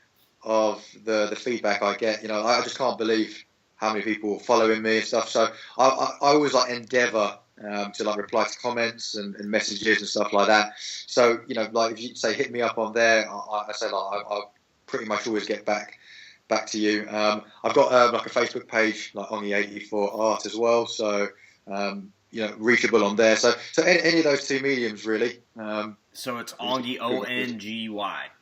of the feedback I get. I just can't believe how many people are following me and stuff. So I always endeavour to reply to comments and messages and stuff like that. So if you say hit me up on there, I say I'll pretty much always get back to you. I've got a Facebook page Ongi84 Art as well. So reachable on there. So any of those two mediums really. So it's Ongi, Ongy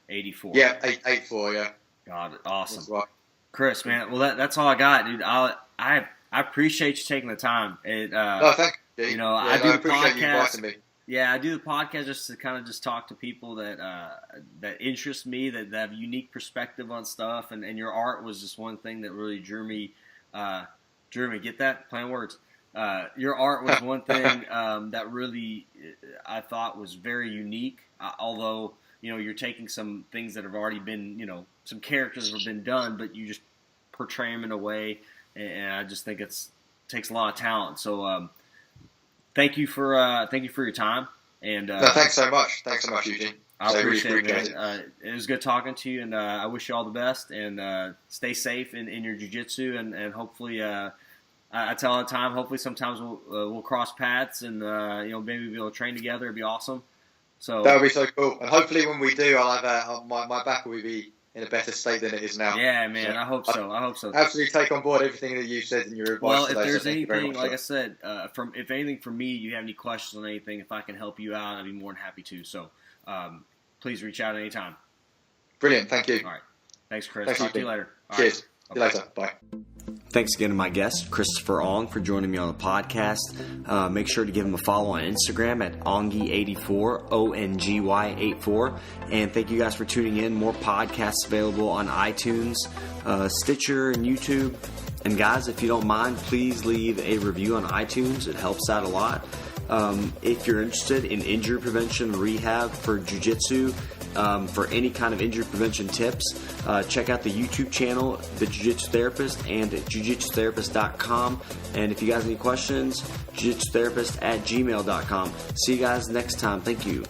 84. Yeah, 84. Yeah. God, awesome. That's right. Chris, man. Well, that's all I got, dude. I appreciate you taking the time. No, thank you. You know, I appreciate you inviting me. Yeah, I do the podcast just to kind of just talk to people that interest me, that have a unique perspective on stuff, and your art was just one thing that really drew me. Get that? Playing words. Your art was one thing that really I thought was very unique. Although you're taking some things that have already been, some characters that have been done, but you just portray them in a way, and I just think takes a lot of talent. So. Thank you for your time. And no, thanks so much. Thanks so much, Eugene. I appreciate it, man. It was good talking to you, and I wish you all the best. And stay safe in your jiu-jitsu, and hopefully, I tell all the time, hopefully sometimes we'll cross paths, and maybe we'll be able to train together. It'd be awesome. So that would be so cool. And hopefully, when we do, I'll have my back will be in a better state than it is now. Yeah, man. I hope so. Absolutely take on board everything that you said in your advice. Well, today, if there's so anything, like I said, if anything from me, you have any questions on anything, if I can help you out, I'd be more than happy to. So please reach out anytime. Brilliant. Thank you. All right. Thanks, Chris. Thanks, Talk to you later. Cheers. See you later. Bye. Thanks again to my guest, Christopher Ong, for joining me on the podcast. Make sure to give him a follow on Instagram at Ongy84, ONGY84. And thank you guys for tuning in. More podcasts available on iTunes, Stitcher, and YouTube. And guys, if you don't mind, please leave a review on iTunes. It helps out a lot. If you're interested in injury prevention rehab for jiu-jitsu, for any kind of injury prevention tips, check out the YouTube channel, The Jiu-Jitsu Therapist, and at jujitsutherapist.com. And if you guys have any questions, jujitsutherapist@gmail.com. See you guys next time. Thank you.